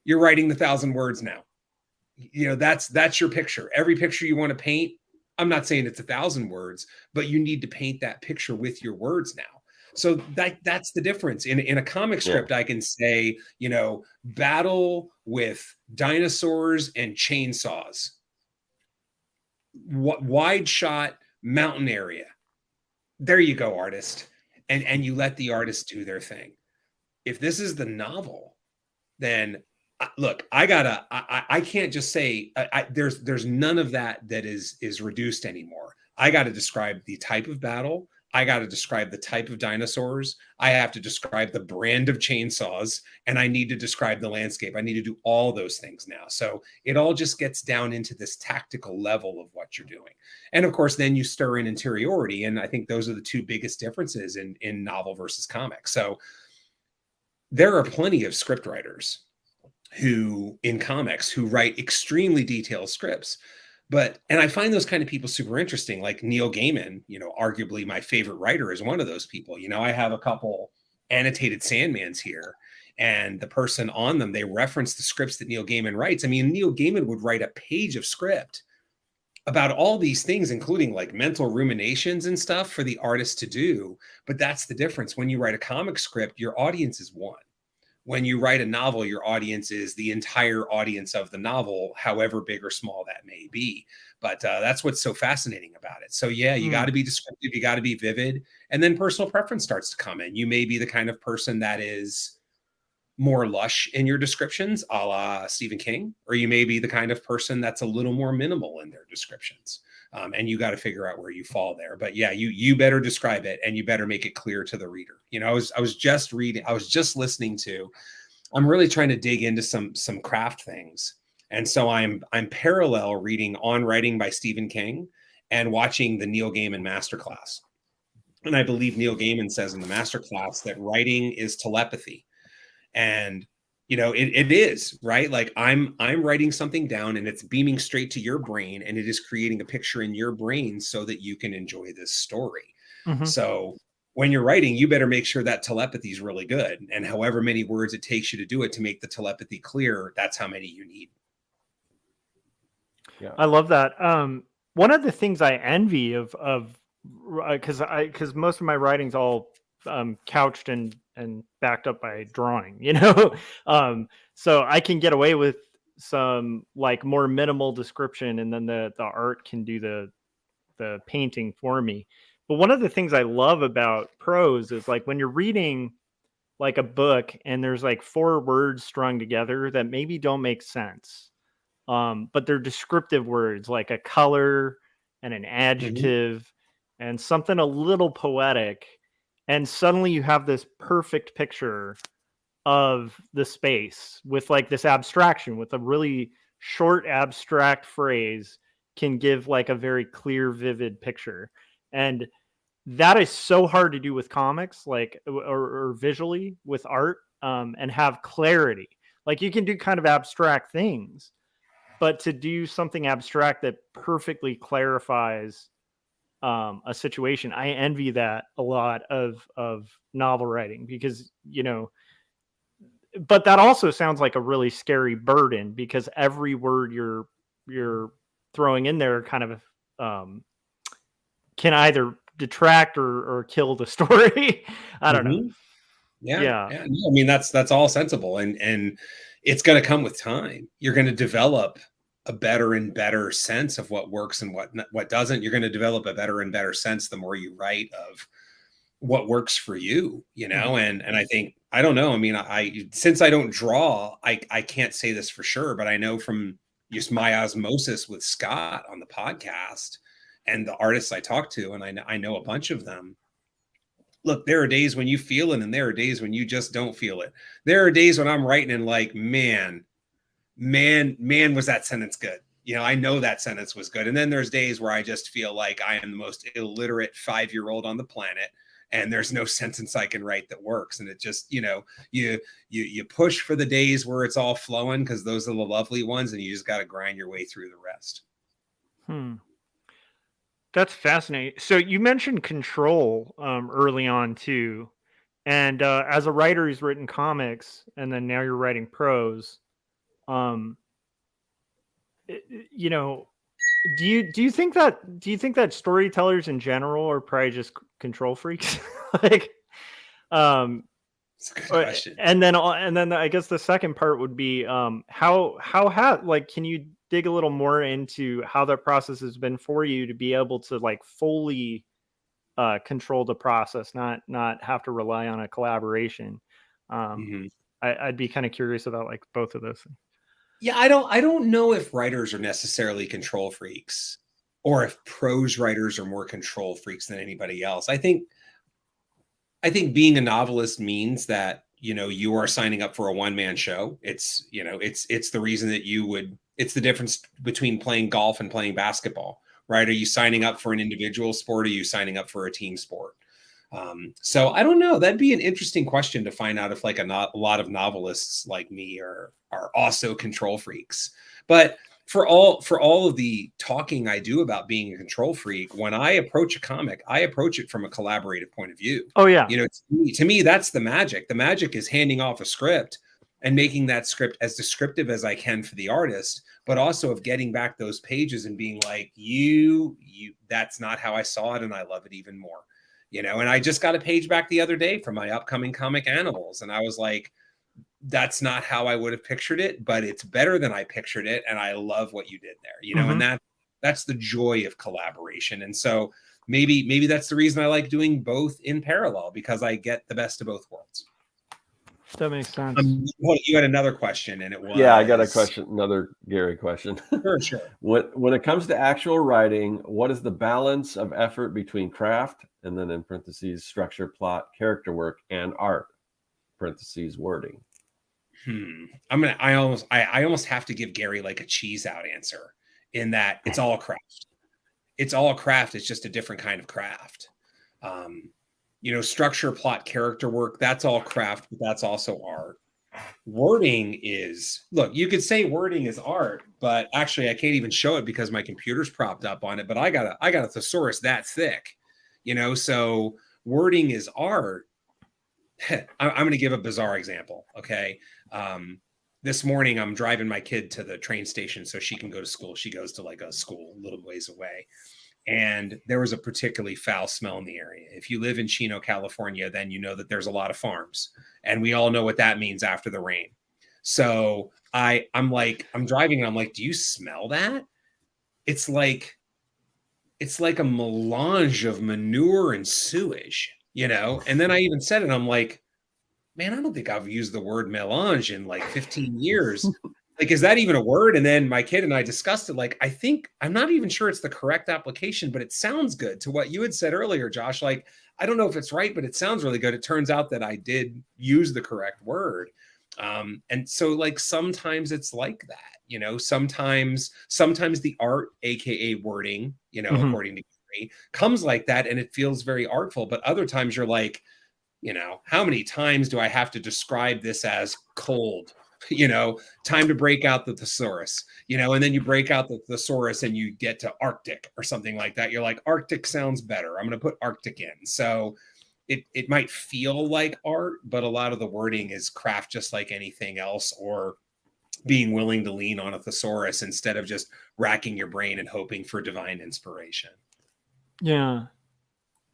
You're writing the 1,000 words now. That's your picture. Every picture you want to paint, I'm not saying it's 1,000 words, but you need to paint that picture with your words now. So that's the difference. In a comic script, I can say, battle with dinosaurs and chainsaws. Wide shot mountain area. There you go, artist. And you let the artist do their thing. If this is the novel, then look, I can't just say there's none of that is reduced anymore. I got to describe the type of battle. I got to describe the type of dinosaurs. I have to describe the brand of chainsaws, and I need to describe the landscape. I need to do all those things now. So it all just gets down into this tactical level of what you're doing. And of course, then you stir in interiority. And I think those are the 2 biggest differences in novel versus comic. So there are plenty of script writers in comics who write extremely detailed scripts. And I find those kind of people super interesting, like Neil Gaiman, arguably my favorite writer, is one of those people. I have a couple annotated Sandmans here, and the person on them, they reference the scripts that Neil Gaiman writes. I mean, Neil Gaiman would write a page of script about all these things, including like mental ruminations and stuff for the artist to do. But that's the difference. When you write a comic script, your audience is one. When you write a novel, your audience is the entire audience of the novel, however big or small that may be. But that's what's so fascinating about it. So yeah, you got to be descriptive, you got to be vivid, and then personal preference starts to come in. You may be the kind of person that is more lush in your descriptions, a la Stephen King, or you may be the kind of person that's a little more minimal in their descriptions. And you got to figure out where you fall there. But yeah, you better describe it, and you better make it clear to the reader. I was just listening to, I'm really trying to dig into some craft things. And so I'm parallel reading On Writing by Stephen King and watching the Neil Gaiman masterclass. And I believe Neil Gaiman says in the masterclass that writing is telepathy. And it is, right? Like I'm writing something down, and it's beaming straight to your brain, and it is creating a picture in your brain so that you can enjoy this story. Mm-hmm. So when you're writing, you better make sure that telepathy is really good. And however many words it takes you to do it to make the telepathy clear, that's how many you need. Yeah. I love that. One of the things I envy of because most of my writing's all couched and backed up by drawing, so I can get away with some like more minimal description, and then the art can do the painting for me. But one of the things I love about prose is like when you're reading like a book and there's like 4 words strung together that maybe don't make sense, but they're descriptive words like a color and an adjective and something a little poetic. And suddenly you have this perfect picture of the space with like this abstraction, with a really short abstract phrase can give like a very clear, vivid picture. And that is so hard to do with comics, like, or visually with art, and have clarity. Like you can do kind of abstract things, but to do something abstract that perfectly clarifies a situation, I envy that a lot of novel writing, because but that also sounds like a really scary burden, because every word you're throwing in there kind of can either detract or kill the story. I don't know. Yeah. No, I mean, that's all sensible, and it's going to come with time. You're going to develop a better and better sense of what works and what doesn't. You're going to develop a better and better sense the more you write of what works for you, and I think, I don't know. I mean, since I don't draw, I can't say this for sure, but I know from just my osmosis with Scott on the podcast and the artists I talk to, and I know a bunch of them. Look, there are days when you feel it, and there are days when you just don't feel it. There are days when I'm writing and like, man, was that sentence good? I know that sentence was good. And then there's days where I just feel like I am the most illiterate 5-year-old on the planet, and there's no sentence I can write that works. And it just, you push for the days where it's all flowing, because those are the lovely ones, and you just got to grind your way through the rest. That's fascinating. So you mentioned control early on too, and as a writer who's written comics, and then now you're writing prose, do you think that storytellers in general are probably just control freaks? Like, that's a good question. And then I guess the second part would be can you dig a little more into how that process has been for you to be able to like fully control the process, not have to rely on a collaboration. I'd be kind of curious about like both of those things. Yeah, I don't know if writers are necessarily control freaks, or if prose writers are more control freaks than anybody else. I think being a novelist means that, you are signing up for a one-man show. It's the reason that it's the difference between playing golf and playing basketball, right? Are you signing up for an individual sport? Or are you signing up for a team sport? So I don't know. That'd be an interesting question to find out if like a lot of novelists like me are also control freaks. But for all of the talking I do about being a control freak, when I approach a comic, I approach it from a collaborative point of view. Oh yeah. To me, that's the magic. The magic is handing off a script and making that script as descriptive as I can for the artist, but also of getting back those pages and being like, that's not how I saw it, and I love it even more. And I just got a page back the other day from my upcoming comic Animals, and I was like, that's not how I would have pictured it, but it's better than I pictured it, and I love what you did there. And that's the joy of collaboration. And so maybe that's the reason I like doing both in parallel, because I get the best of both worlds. That makes sense. You had another question, and it was... Yeah, I got a question, another Gary question. Sure. When it comes to actual writing, what is the balance of effort between craft, and then in parentheses, structure, plot, character work, and art, parentheses, wording? I almost have to give Gary like a cheese out answer, in that it's all craft. It's all craft. It's just a different kind of craft. Structure, plot, character work, that's all craft, but that's also art. Wording is, look, you could say wording is art, but actually I can't even show it because my computer's propped up on it, but I got a thesaurus that thick, so wording is art. I'm going to give a bizarre example. Okay. This morning I'm driving my kid to the train station so she can go to school. She goes to like a school a little ways away. And there was a particularly foul smell in the area. If you live in Chino, California, then you know that there's a lot of farms, and we all know what that means after the rain. So I'm driving and I'm like, do you smell that? It's like a melange of manure and sewage, And then I even said it. I'm like, man, I don't think I've used the word melange in like 15 years. Like, is that even a word? And then my kid and I discussed it. Like, I'm not even sure it's the correct application, but it sounds good to what you had said earlier, Josh. Like, I don't know if it's right, but it sounds really good. It turns out that I did use the correct word. And so like, sometimes it's like that, sometimes the art, AKA wording, according to me, comes like that. And it feels very artful, but other times you're like, how many times do I have to describe this as cold? Time to break out the thesaurus, and then you break out the thesaurus and you get to Arctic or something like that. You're like, Arctic sounds better. I'm going to put Arctic in. So it might feel like art, but a lot of the wording is craft just like anything else, or being willing to lean on a thesaurus instead of just racking your brain and hoping for divine inspiration. Yeah.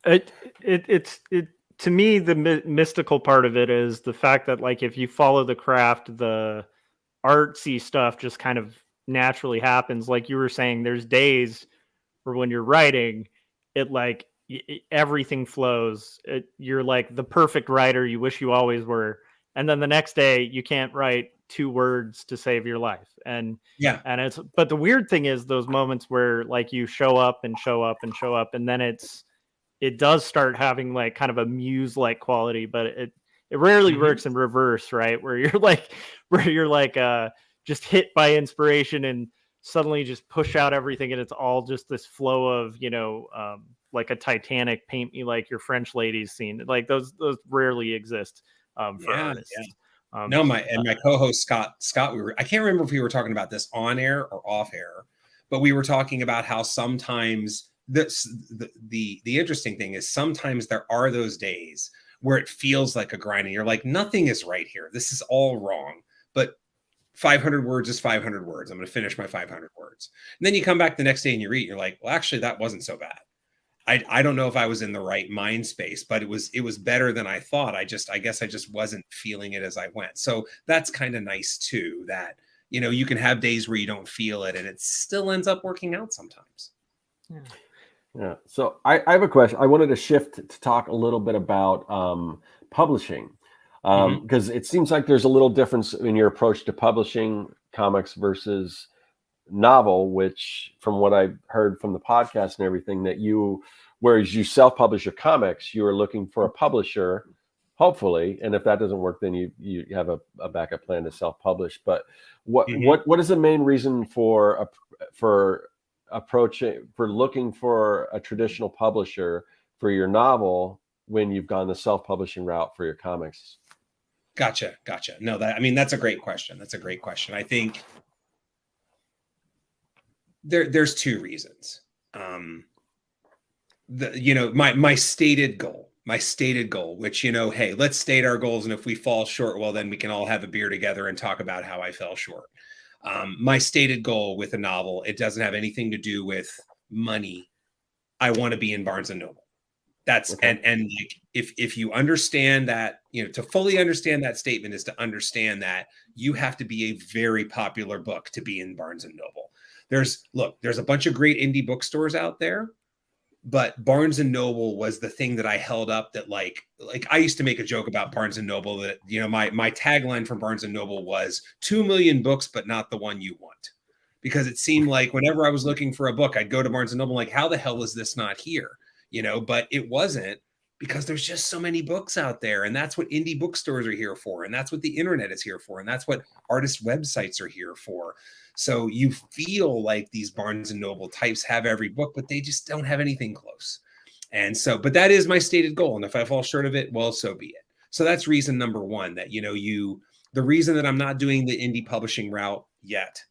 It's to me, the mystical part of it is the fact that, like, if you follow the craft, the artsy stuff just kind of naturally happens. Like you were saying, there's days where when you're writing, it like everything flows. You're like the perfect writer you wish you always were. And then the next day you can't write 2 words to save your life. And but the weird thing is those moments where like you show up and show up and show up, and then it does start having like kind of a muse like quality, but it rarely works in reverse, right? Where you're like just hit by inspiration and suddenly just push out everything, and it's all just this flow of, like a Titanic, paint me like your French ladies scene. Like those rarely exist for artists. Yeah. No, my co-host Scott, I can't remember if we were talking about this on air or off air, but we were talking about how sometimes the interesting thing is sometimes there are those days where it feels like a grind and you're like, nothing is right here. This is all wrong. But 500 words is 500 words. I'm going to finish my 500 words. And then you come back the next day and you read, you're like, well, actually, that wasn't so bad. I don't know if I was in the right mind space, but it was better than I thought. I guess I just wasn't feeling it as I went. So that's kind of nice too, that, you can have days where you don't feel it and it still ends up working out sometimes. Yeah. So I have a question. I wanted to shift to talk a little bit about publishing, because it seems like there's a little difference in your approach to publishing comics versus novel, which from what I've heard from the podcast and everything, that whereas you self-publish your comics, you are looking for a publisher, hopefully, and if that doesn't work, then you have a backup plan to self-publish. But what is the main reason for looking for a traditional publisher for your novel when you've gone the self-publishing route for your comics? Gotcha. No, that's a great question. I think there's 2 reasons. My stated goal, which, hey, let's state our goals. And if we fall short, well, then we can all have a beer together and talk about how I fell short. My stated goal with a novel, it doesn't have anything to do with money. I want to be in Barnes and Noble. That's okay. And like, if you understand that, to fully understand that statement is to understand that you have to be a very popular book to be in Barnes and Noble. There's a bunch of great indie bookstores out there, but Barnes and Noble was the thing that I held up, that like I used to make a joke about Barnes and Noble that, my tagline from Barnes and Noble was 2 million books, but not the one you want. Because it seemed like whenever I was looking for a book, I'd go to Barnes and Noble, like, how the hell is this not here? But it wasn't, because there's just so many books out there. And that's what indie bookstores are here for. And that's what the internet is here for. And that's what artist websites are here for. So you feel like these Barnes and Noble types have every book, but they just don't have anything close. And so, but that is my stated goal. And if I fall short of it, well, so be it. So that's reason number 1, that, the reason that I'm not doing the indie publishing route yet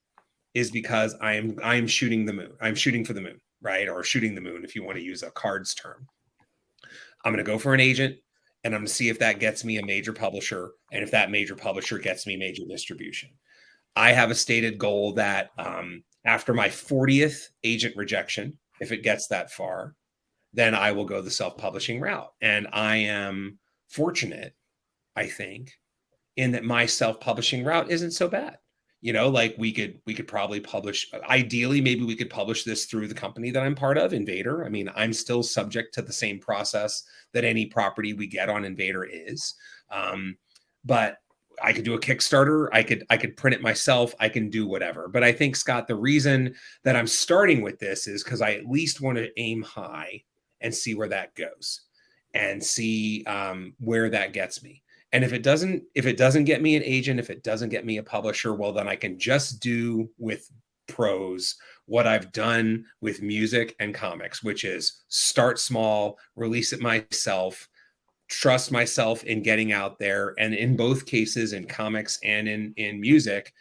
is because I am shooting the moon. I'm shooting for the moon, right? Or shooting the moon, if you want to use a cards term. I'm going to go for an agent, and I'm going to see if that gets me a major publisher. And if that major publisher gets me major distribution. I have a stated goal that after my 40th agent rejection, if it gets that far, then I will go the self-publishing route. And I am fortunate, I think, in that my self-publishing route isn't so bad. Like we could probably publish, ideally, maybe we could publish this through the company that I'm part of, Invader. I mean, I'm still subject to the same process that any property we get on Invader is. But I could do a Kickstarter. I could print it myself. I can do whatever. But I think, Scott, the reason that I'm starting with this is because I at least want to aim high and see where that goes, and see where that gets me. And if it doesn't get me an agent, if it doesn't get me a publisher, well, then I can just do with prose what I've done with music and comics, which is start small, release it myself, trust myself in getting out there. And in both cases, in comics and in music,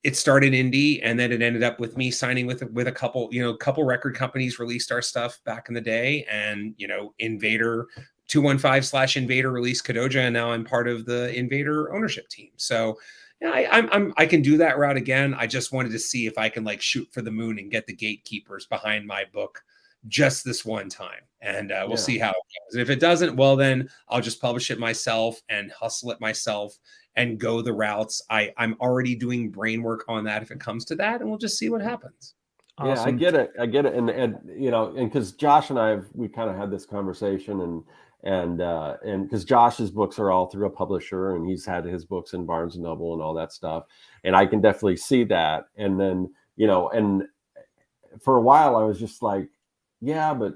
it started indie, and then it ended up with me signing with a couple record companies released our stuff back in the day. And, Invader 215/Invader released Kadoja, and now I'm part of the Invader ownership team. So yeah, I can do that route again. I just wanted to see if I can like shoot for the moon and get the gatekeepers behind my book just this one time, and we'll see how it goes. And if it doesn't, well, then I'll just publish it myself and hustle it myself and go the routes. I'm already doing brain work on that if it comes to that, and we'll just see what happens. Awesome. Yeah, I get it, and you know, and because Josh and we kind of had this conversation, and because Josh's books are all through a publisher, and he's had his books in Barnes and Noble and all that stuff, and I can definitely see that. And then, you know, and for a while I was just like, yeah, but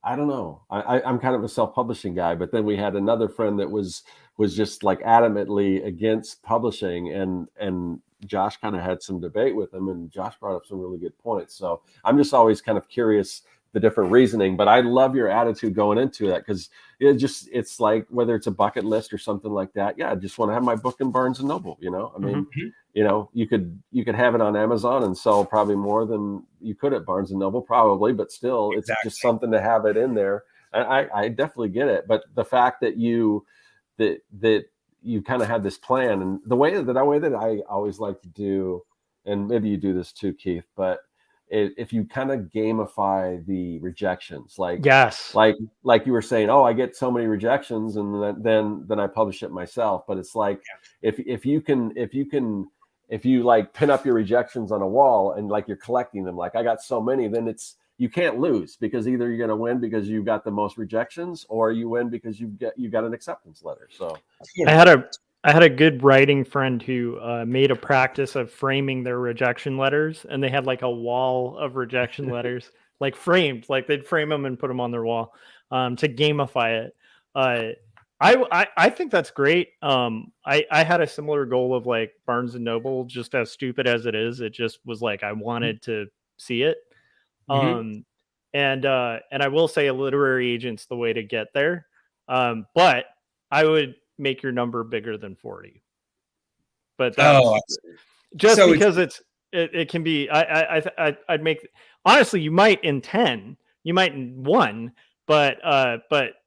I don't know. I'm kind of a self-publishing guy, but then we had another friend that was just like adamantly against publishing, and Josh kind of had some debate with him, and Josh brought up some really good points. So I'm just always kind of curious the different reasoning, but I love your attitude going into that, because it's like, whether it's a bucket list or something like that. Yeah, I just want to have my book in Barnes and Noble, you know. I mean, you know, you could have it on Amazon and sell probably more than you could at Barnes and Noble, probably, but still, it's just something to have it in there. I definitely get it. But the fact that you kind of had this plan, and the way that I always like to do, and maybe you do this too, Keith, but if you kind of gamify the rejections, like you were saying, oh, I get so many rejections, and then I publish it myself. But it's like, if you like pin up your rejections on a wall and like you're collecting them, like I got so many, then you can't lose, because either you're going to win because you got the most rejections, or you win because you got an acceptance letter. So I had a good writing friend who made a practice of framing their rejection letters, and they had like a wall of rejection letters, like framed, like they'd frame them and put them on their wall to gamify it. I think that's great. I had a similar goal of like Barnes and Noble, just as stupid as it is. It just was like, I wanted to see it. And I will say a literary agent's the way to get there. But I would make your number bigger than 40. But because it can be, I'd make, honestly, you might in 10, you might in 1, but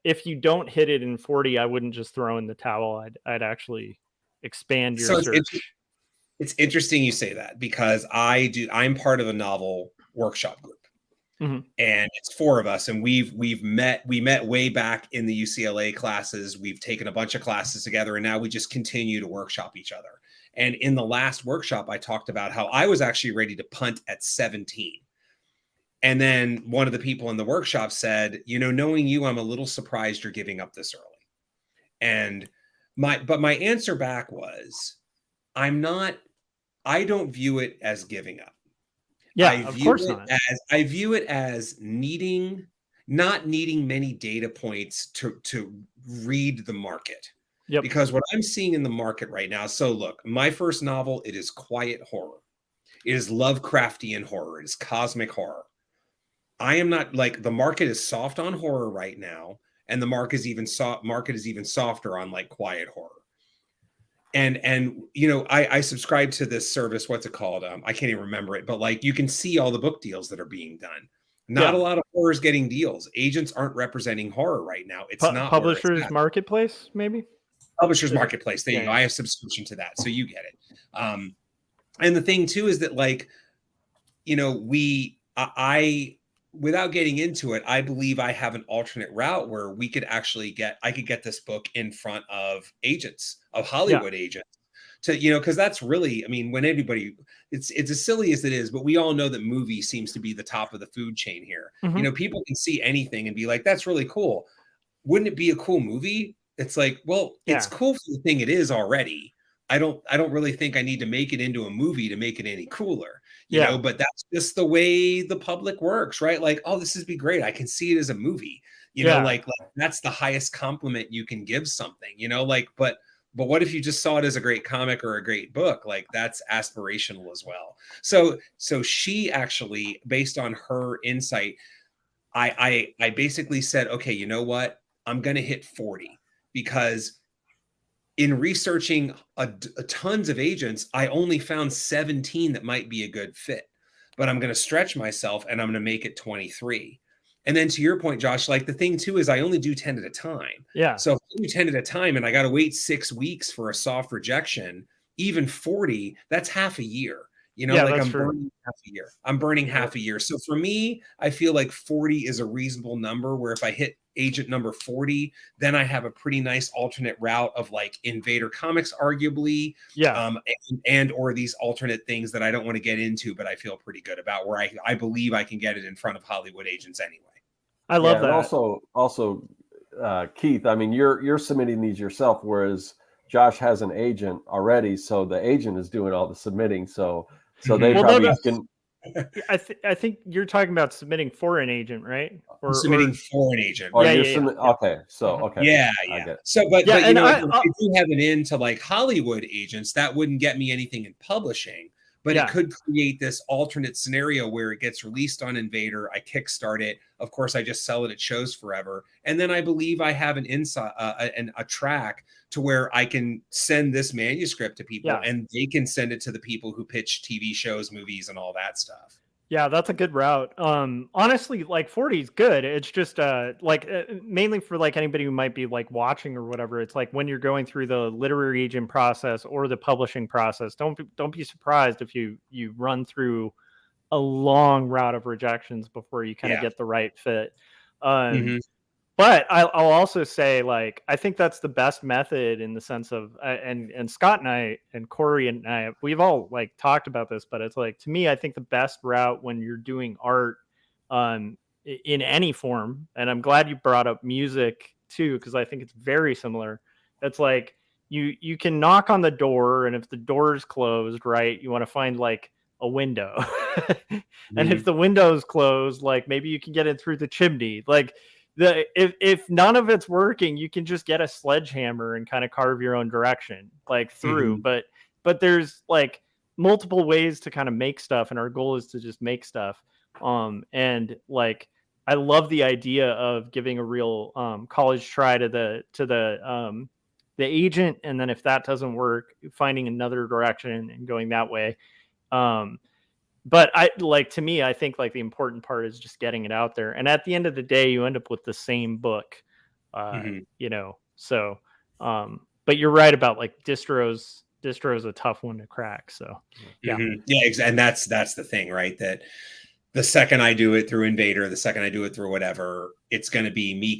if you don't hit it in 40, I wouldn't just throw in the towel. I'd actually expand your search. It's interesting you say that, because I'm part of a novel workshop group. And it's 4 of us, and we met way back in the UCLA classes. We've taken a bunch of classes together, and now we just continue to workshop each other. And in the last workshop, I talked about how I was actually ready to punt at 17. And then one of the people in the workshop said, you know, knowing you, I'm a little surprised you're giving up this early. And my answer back was, I don't view it as giving up. Yeah, of course not. I view it as not needing many data points to read the market. Yep. Because what I'm seeing in the market right now, so look, my first novel, it is quiet horror. It is Lovecraftian horror. It is cosmic horror. I am not, like, the market is soft on horror right now, and the market is even softer on like quiet horror. And you know, I subscribe to this service. What's it called? I can't even remember it. But like, you can see all the book deals that are being done. Not a lot of horror is getting deals. Agents aren't representing horror right now. It's not Publishers Marketplace, maybe. Publishers Marketplace. There you go. I have subscription to that, so you get it. And the thing too is that, like, you know, I without getting into it, I believe I have an alternate route where we could actually I could get this book in front of agents, of Hollywood agents, to, you know, because that's really, I mean, when anybody, it's as silly as it is, but we all know that movie seems to be the top of the food chain here. You know, people can see anything and be like, that's really cool. Wouldn't it be a cool movie? It's like, well, it's cool for the thing it is already. I don't really think I need to make it into a movie to make it any cooler. You know, but that's just the way the public works, right? Like, oh, this would be great. I can see it as a movie. You know, like that's the highest compliment you can give something, you know, like, but what if you just saw it as a great comic or a great book? Like, that's aspirational as well. So she actually, based on her insight, I basically said, okay, you know what? I'm going to hit 40, because in researching a tons of agents, I only found 17 that might be a good fit, but I'm going to stretch myself and I'm going to make it 23. And then to your point, Josh, like the thing too is I only do 10 at a time. Yeah. So if I do 10 at a time and I got to wait 6 weeks for a soft rejection, even 40, that's half a year. You know, Yeah, like that's I'm true. burning half a year. I'm burning half a year. So for me, I feel like 40 is a reasonable number where if I hit agent number 40, then I have a pretty nice alternate route of like Invader Comics, arguably, Yeah. and or these alternate things that I don't want to get into, but I feel pretty good about where I believe I can get it in front of Hollywood agents anyway. I love that. And also, Keith, I mean, you're submitting these yourself, whereas Josh has an agent already, so the agent is doing all the submitting. So they probably can. I think you're talking about submitting for an agent, right? Or submitting for an agent. Okay. So okay. Yeah. I get it. So, but you know, if I do have it into like Hollywood agents, that wouldn't get me anything in publishing. But it could create this alternate scenario where it gets released on Invader. I kickstart it. Of course, I just sell it at shows forever. And then I believe I have an a track to where I can send this manuscript to people and they can send it to the people who pitch TV shows, movies, and all that stuff. Yeah, that's a good route. Honestly, like 40 is good. It's just mainly for like anybody who might be like watching or whatever. It's like when you're going through the literary agent process or the publishing process, don't be surprised if you run through a long route of rejections before you kind of get the right fit. But I'll also say, like, I think that's the best method in the sense of, and Scott and I and Corey and I, we've all like talked about this, but it's like, to me, I think the best route when you're doing art in any form, and I'm glad you brought up music too, because I think it's very similar. It's like you can knock on the door, and if the door is closed, right, you want to find like a window. And if the window is closed, like maybe you can get in through the chimney. Like, if none of it's working, you can just get a sledgehammer and kind of carve your own direction like through. But there's like multiple ways to kind of make stuff, and our goal is to just make stuff. And like I love the idea of giving a real college try to the agent, and then if that doesn't work, finding another direction and going that way. But to me, I think like the important part is just getting it out there. And at the end of the day, you end up with the same book, you know, so, but you're right about like distros is a tough one to crack. So yeah. And that's the thing, right? That the second I do it through Invader, the second I do it through whatever, it's going to be me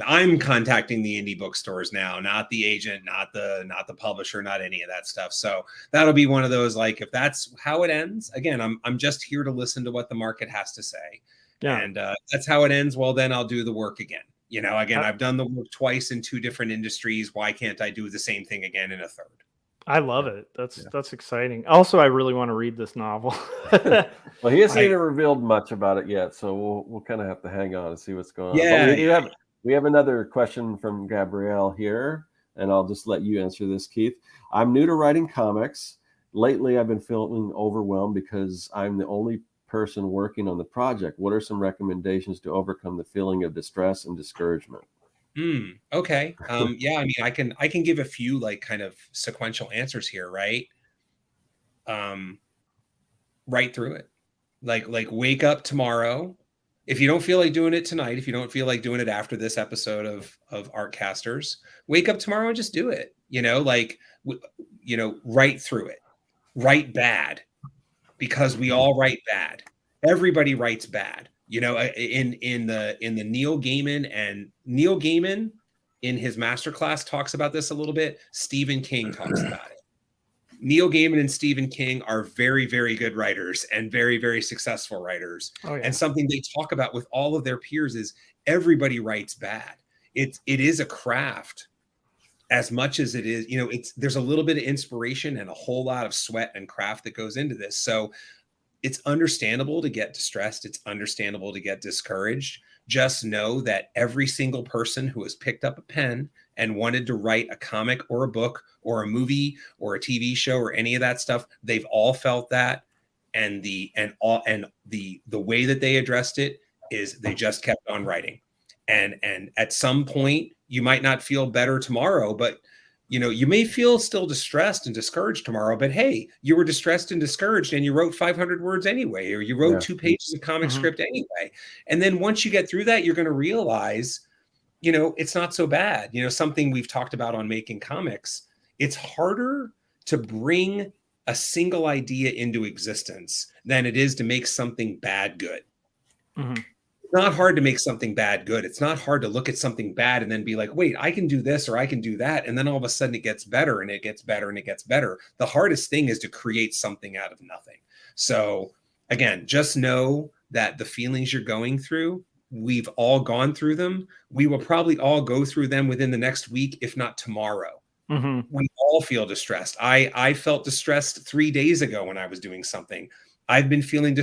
I'm contacting the indie bookstores now, not the agent, not the publisher, not any of that stuff. So that'll be one of those, like, if that's how it ends, again, I'm just here to listen to what the market has to say. Yeah. And that's how it ends. Well, then I'll do the work again. You know, again, I've done the work twice in 2 different industries. Why can't I do the same thing again in a third? I love it. That's exciting. Also, I really want to read this novel. Well, he hasn't even revealed much about it yet, so we'll kind of have to hang on and see what's going on. Yeah, we have another question from Gabrielle here, and I'll just let you answer this, Keith. I'm new to writing comics. Lately, I've been feeling overwhelmed because I'm the only person working on the project. What are some recommendations to overcome the feeling of distress and discouragement? Okay. Yeah, I mean, I can give a few like kind of sequential answers here, right? Right through it. Like wake up tomorrow. If you don't feel like doing it tonight, if you don't feel like doing it after this episode of Artcasters, wake up tomorrow and just do it. You know, like, you know, write through it. Write bad, because we all write bad. Everybody writes bad. You know, in the Neil Gaiman in his masterclass talks about this a little bit. Stephen King talks about it. Neil Gaiman and Stephen King are very, very good writers and very, very successful writers. Oh, yeah. And something they talk about with all of their peers is everybody writes bad. It is a craft as much as it is, you know, there's a little bit of inspiration and a whole lot of sweat and craft that goes into this. So it's understandable to get distressed. It's understandable to get discouraged. Just know that every single person who has picked up a pen and wanted to write a comic or a book or a movie or a TV show or any of that stuff, they've all felt that. And the way that they addressed it is they just kept on writing. And at some point you might not feel better tomorrow, but You may feel still distressed and discouraged tomorrow, but hey, you were distressed and discouraged and you wrote 500 words anyway, or you wrote 2 pages of comic script anyway. And then once you get through that, you're going to realize, it's not so bad. Something we've talked about on Making Comics, it's harder to bring a single idea into existence than it is to make something bad good. Mm-hmm. It's not hard to make something bad good. It's not hard to look at something bad and then be like, wait, I can do this or I can do that. And then all of a sudden it gets better and it gets better and it gets better. The hardest thing is to create something out of nothing. So again, just know that the feelings you're going through, we've all gone through them. We will probably all go through them within the next week, if not tomorrow. Mm-hmm. We all feel distressed. I felt distressed 3 days ago when I was doing something. I've been feeling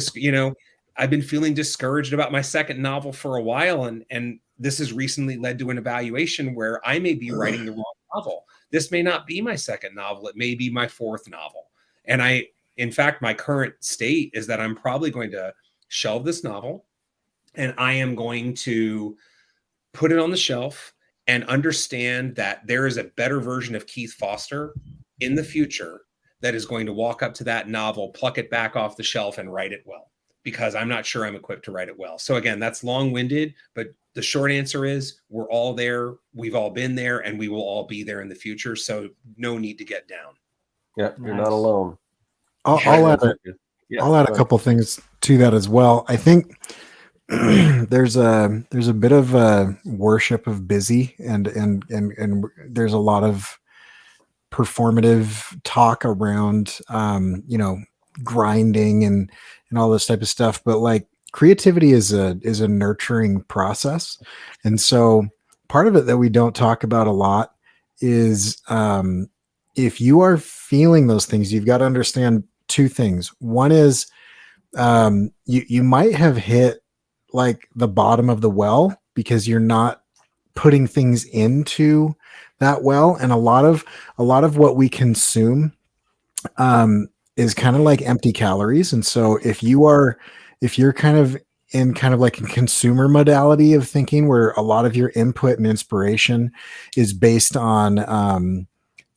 I've been feeling discouraged about my second novel for a while, and this has recently led to an evaluation where I may be writing the wrong novel. This may not be my second novel. It may be my fourth novel. And in fact, my current state is that I'm probably going to shelve this novel, and I am going to put it on the shelf and understand that there is a better version of Keith Foster in the future that is going to walk up to that novel, pluck it back off the shelf, and write it well. Because I'm not sure I'm equipped to write it well. So again, that's long-winded, but the short answer is we're all there. We've all been there, and we will all be there in the future. So no need to get down. Yeah, you're not alone. I'll add a couple things to that as well. I think there's a bit of a worship of busy, and there's a lot of performative talk around grinding and all this type of stuff, but like creativity is a nurturing process. And so part of it that we don't talk about a lot is if you are feeling those things, you've got to understand two things. One is you might have hit like the bottom of the well because you're not putting things into that well, and a lot of what we consume is kind of like empty calories. And so if you're kind of in like a consumer modality of thinking where a lot of your input and inspiration is based on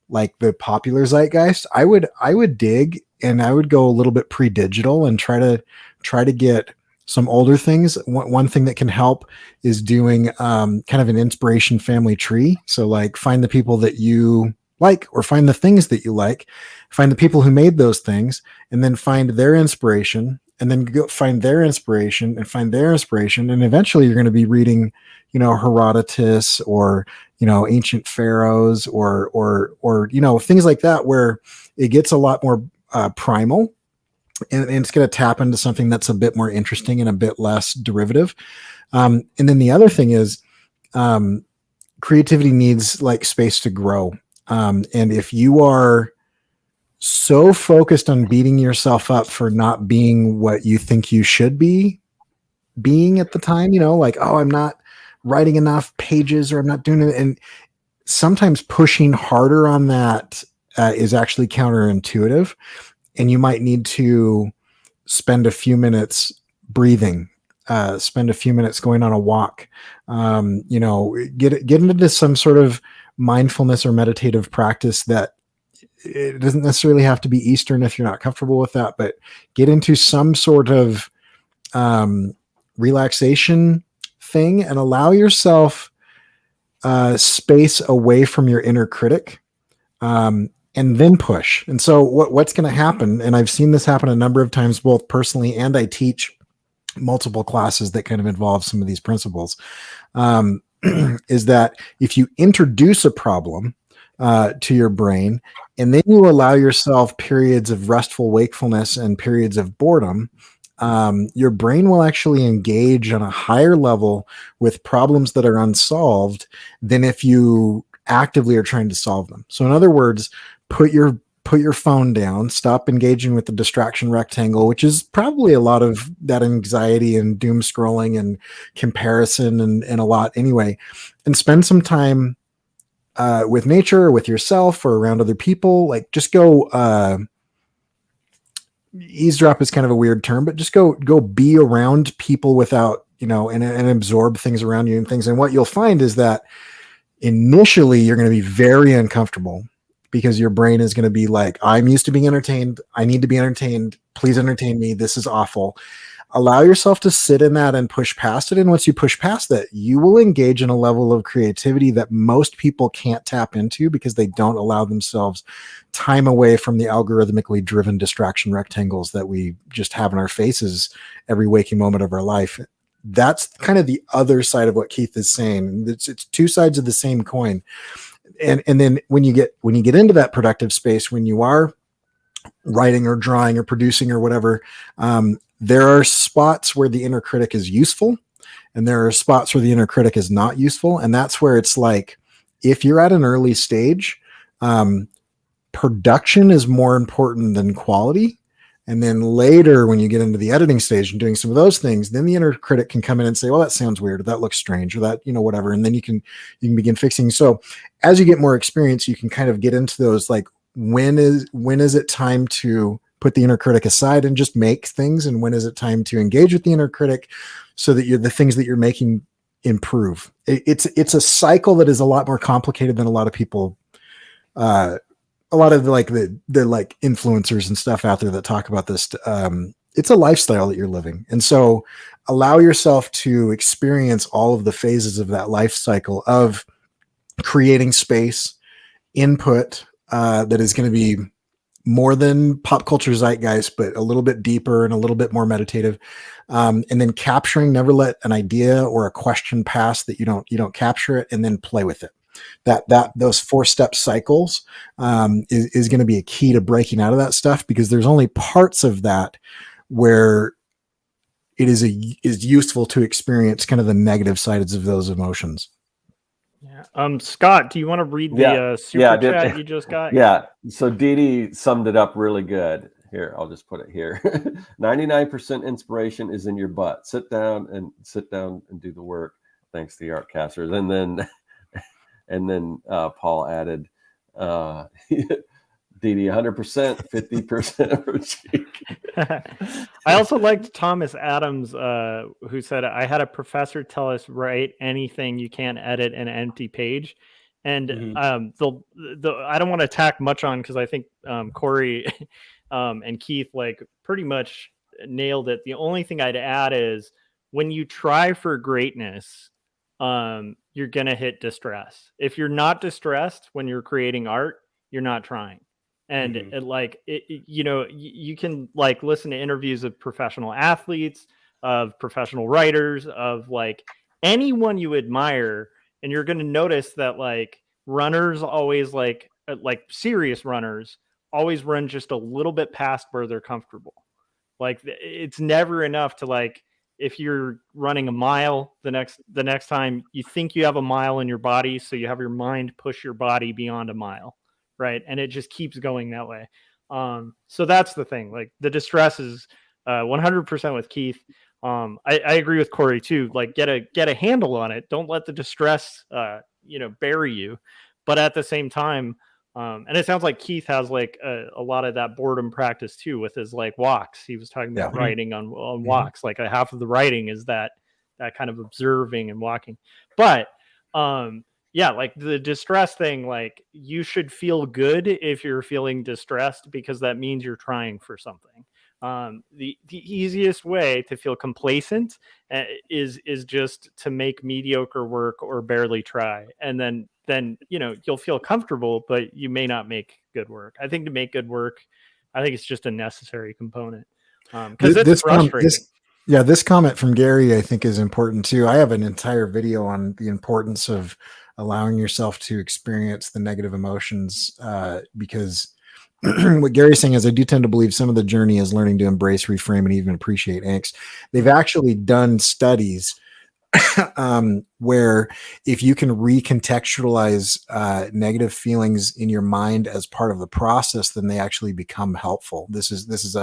like the popular zeitgeist, I would dig, and I would go a little bit pre-digital and try to get some older things. One thing that can help is doing kind of an inspiration family tree. So like find the people that you like, or find the things that you like, find the people who made those things, and then find their inspiration, and then go find their inspiration and find their inspiration. And eventually you're going to be reading, Herodotus or, ancient pharaohs or things like that, where it gets a lot more primal, and it's going to tap into something that's a bit more interesting and a bit less derivative. And then the other thing is creativity needs like space to grow. And if you are so focused on beating yourself up for not being what you think you should be being at the time, like, oh, I'm not writing enough pages, or I'm not doing it. And sometimes pushing harder on that is actually counterintuitive. And you might need to spend a few minutes breathing, spend a few minutes going on a walk, get into some sort of mindfulness or meditative practice. That it doesn't necessarily have to be Eastern if you're not comfortable with that, but get into some sort of relaxation thing and allow yourself space away from your inner critic, and then push. And so what's going to happen, and I've seen this happen a number of times, both personally, and I teach multiple classes that kind of involve some of these principles, is that if you introduce a problem to your brain, and then you allow yourself periods of restful wakefulness and periods of boredom, your brain will actually engage on a higher level with problems that are unsolved than if you actively are trying to solve them. So in other words, put your phone down, stop engaging with the distraction rectangle, which is probably a lot of that anxiety and doom scrolling and comparison and a lot anyway, and spend some time with nature, or with yourself, or around other people. Like just go eavesdrop is kind of a weird term, but just go be around people without, and absorb things around you and things. And what you'll find is that initially you're going to be very uncomfortable because your brain is going to be like, I'm used to being entertained. I need to be entertained. Please entertain me. This is awful. Allow yourself to sit in that and push past it. And once you push past that, you will engage in a level of creativity that most people can't tap into because they don't allow themselves time away from the algorithmically driven distraction rectangles that we just have in our faces every waking moment of our life. That's kind of the other side of what Keith is saying. It's two sides of the same coin. And then when you get into that productive space, when you are writing or drawing or producing or whatever, there are spots where the inner critic is useful and there are spots where the inner critic is not useful. And that's where it's like, if you're at an early stage, production is more important than quality. And then later, when you get into the editing stage and doing some of those things, then the inner critic can come in and say, well, that sounds weird, or that looks strange, or that, whatever. And then you can begin fixing. So as you get more experience, you can kind of get into those, like, when is it time to put the inner critic aside and just make things? And when is it time to engage with the inner critic so that the things that you're making improve? It's a cycle that is a lot more complicated than a lot of people, a lot of the influencers and stuff out there that talk about this. It's a lifestyle that you're living. And so allow yourself to experience all of the phases of that life cycle of creating space, input, that is going to be more than pop culture zeitgeist, but a little bit deeper and a little bit more meditative. And then capturing, never let an idea or a question pass that you don't capture it, and then play with it. Those 4-step cycles is going to be a key to breaking out of that stuff, because there's only parts of that where it is useful to experience kind of the negative sides of those emotions. Yeah. Scott, do you want to read the super chat you just got? Yeah. So Dee summed it up really good. Here, I'll just put it here. 99% inspiration is in your butt. Sit down and do the work. Thanks to the Artcasters. And then Paul added, Dee 100%, 50% for cheek. I also liked Thomas Adams, who said, I had a professor tell us, write anything, you can't edit an empty page. And I don't want to tack much on, because I think Corey and Keith pretty much nailed it. The only thing I'd add is, when you try for greatness, you're going to hit distress. If you're not distressed when you're creating art, you're not trying. And you can listen to interviews of professional athletes, of professional writers, of anyone you admire, and you're going to notice that runners always serious runners always run just a little bit past where they're comfortable. It's never enough to if you're running a mile, the next time you think you have a mile in your body, so you have your mind push your body beyond a mile. Right. And it just keeps going that way. So that's the thing. The distress is 100% with Keith. I agree with Corey too. Get a handle on it. Don't let the distress, bury you. But at the same time, and it sounds like Keith has a lot of that boredom practice too with his walks. He was talking about writing on walks. A half of the writing is that kind of observing and walking. But the distress thing, you should feel good if you're feeling distressed, because that means you're trying for something. The easiest way to feel complacent is just to make mediocre work or barely try. And then you'll feel comfortable, but you may not make good work. I think to make good work, I think it's just a necessary component. Because it's frustrating. This comment from Gary, I think, is important too. I have an entire video on the importance of allowing yourself to experience the negative emotions, because what Gary's saying is, I do tend to believe some of the journey is learning to embrace, reframe, and even appreciate angst. They've actually done studies where if you can recontextualize negative feelings in your mind as part of the process, then they actually become helpful. This is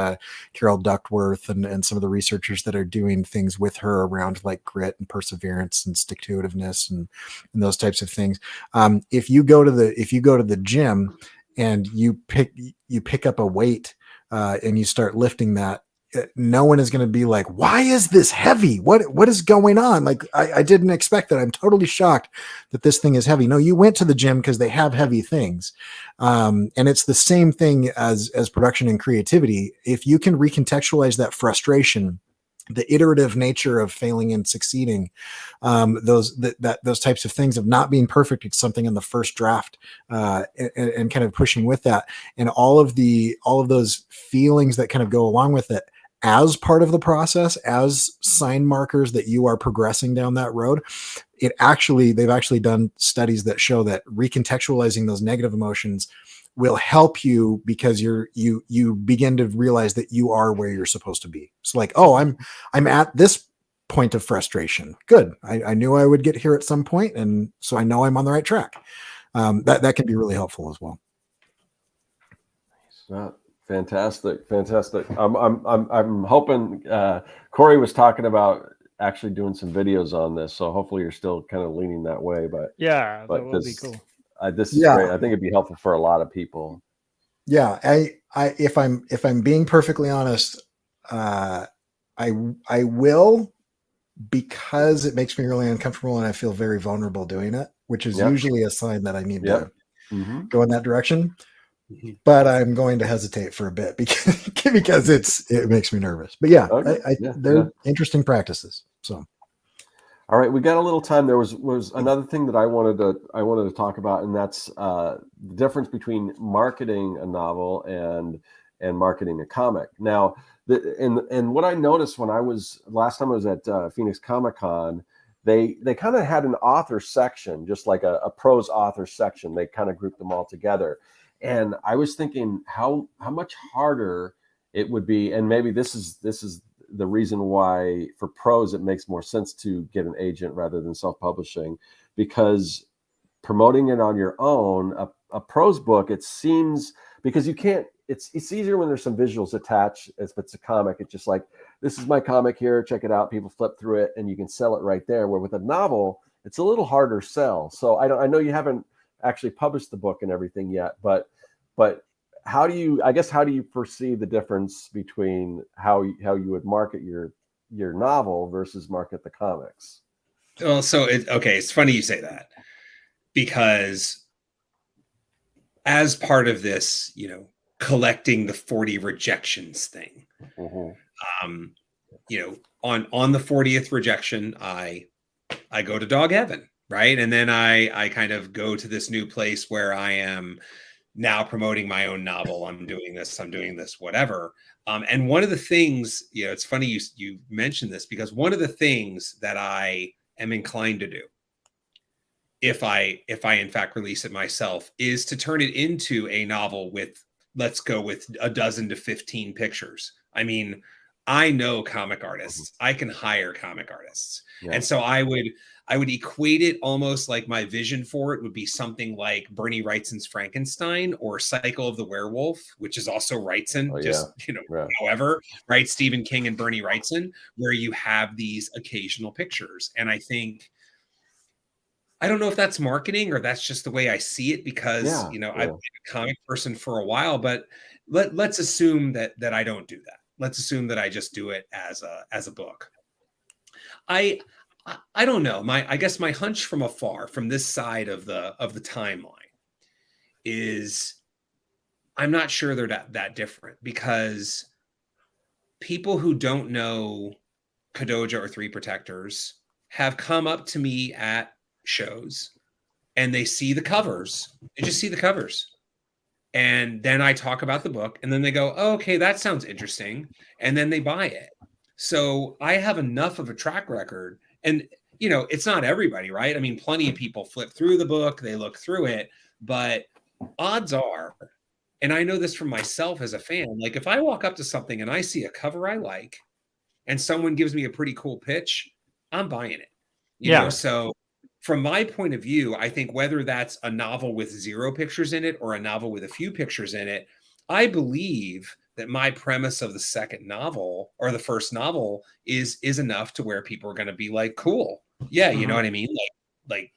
Carol Duckworth and some of the researchers that are doing things with her around grit and perseverance and stick-to-itiveness and those types of things. If you go to the gym and you pick up a weight and you start lifting that, no one is going to be like, why is this heavy? What is going on? Like, I didn't expect that. I'm totally shocked that this thing is heavy. No, you went to the gym because they have heavy things. And it's the same thing as production and creativity. If you can recontextualize that frustration, the iterative nature of failing and succeeding, those types of things of not being perfect at something in the first draft, and kind of pushing with that, and all of those feelings that kind of go along with it as part of the process, as sign markers that you are progressing down that road. They've actually done studies that show that recontextualizing those negative emotions will help you, because you begin to realize that you are where you're supposed to be. So like, oh, I'm at this point of frustration. Good. I knew I would get here at some point, and so I know I'm on the right track. That can be really helpful as well. Fantastic. I'm hoping Corey was talking about actually doing some videos on this, so hopefully you're still kind of leaning that way. But that would be cool. This is great. I think it'd be helpful for a lot of people. Yeah, if I'm being perfectly honest, I will, because it makes me really uncomfortable and I feel very vulnerable doing it, which is usually a sign that I need to go in that direction. But I'm going to hesitate for a bit because it makes me nervous. But they're interesting practices. So. All right, we got a little time. There was another thing that I wanted to talk about, and that's the difference between marketing a novel and marketing a comic. Now, and what I noticed when last time I was at Phoenix Comic Con, they kind of had an author section, just like a prose author section. They kind of grouped them all together, and I was thinking how much harder it would be, and maybe this is the reason why for prose it makes more sense to get an agent rather than self-publishing, because promoting it on your own, a prose book, it seems, because you can't, it's easier when there's some visuals attached. If it's a comic, it's just like, this is my comic here, check it out, people flip through it and you can sell it right there, where with a novel it's a little harder sell. So I know you haven't actually published the book and everything yet, but how do you foresee the difference between how you would market your novel versus market the comics? Well, so it's funny you say that, because as part of this, collecting the 40 rejections thing, on the 40th rejection, I go to dog heaven, right? And then I kind of go to this new place where I am now promoting my own novel. I'm doing this, whatever. And one of the things, it's funny you mentioned this, because one of the things that I am inclined to do, if I in fact release it myself, is to turn it into a novel with, let's go with 12 to 15 pictures. I mean, I know comic artists. I can hire comic artists. Yeah. And so I would equate it almost like, my vision for it would be something like Bernie Wrightson's Frankenstein, or Cycle of the Werewolf, which is also Wrightson, however, right? Stephen King and Bernie Wrightson, where you have these occasional pictures. And I think, I don't know if that's marketing or that's just the way I see it, because, I've been a comic person for a while, but let's assume that I don't do that. Let's assume that I just do it as a book. I don't know. I guess my hunch from afar, from this side of the timeline, is I'm not sure they're that different, because people who don't know Kadoja or Three Protectors have come up to me at shows and they see the covers. They just see the covers. And then I talk about the book, and then they go, oh, okay, that sounds interesting. And then they buy it. So I have enough of a track record. And, it's not everybody, right? I mean, plenty of people flip through the book, they look through it, but odds are, and I know this from myself as a fan, like if I walk up to something and I see a cover I like, and someone gives me a pretty cool pitch, I'm buying it. You know? So from my point of view, I think whether that's a novel with 0 pictures in it or a novel with a few pictures in it, I believe that my premise of the second novel or the first novel is enough to where people are going to be like, cool. Yeah. You know what I mean? Like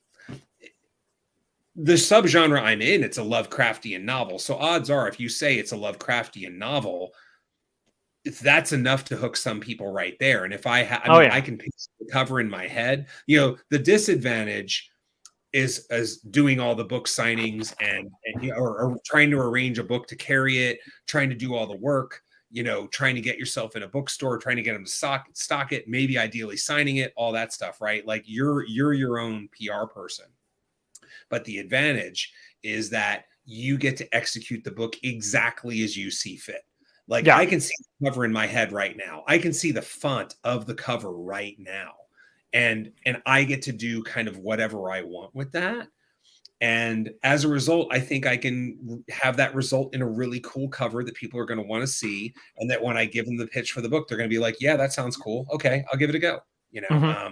the subgenre I'm in, it's a Lovecraftian novel. So odds are, if you say it's a Lovecraftian novel, that's enough to hook some people right there. And if I I can picture the cover in my head. You know, the disadvantage is as doing all the book signings and you know, or trying to arrange a book to carry it, trying to do all the work, you know, trying to get yourself in a bookstore, trying to get them to stock it, maybe ideally signing it, all that stuff, right? Like you're your own PR person. But the advantage is that you get to execute the book exactly as you see fit. Like I can see the cover in my head right now. I can see the font of the cover right now. And I get to do kind of whatever I want with that. And as a result, I think I can have that result in a really cool cover that people are going to want to see. And that when I give them the pitch for the book, they're going to be like, yeah, that sounds cool. Okay, I'll give it a go. You know,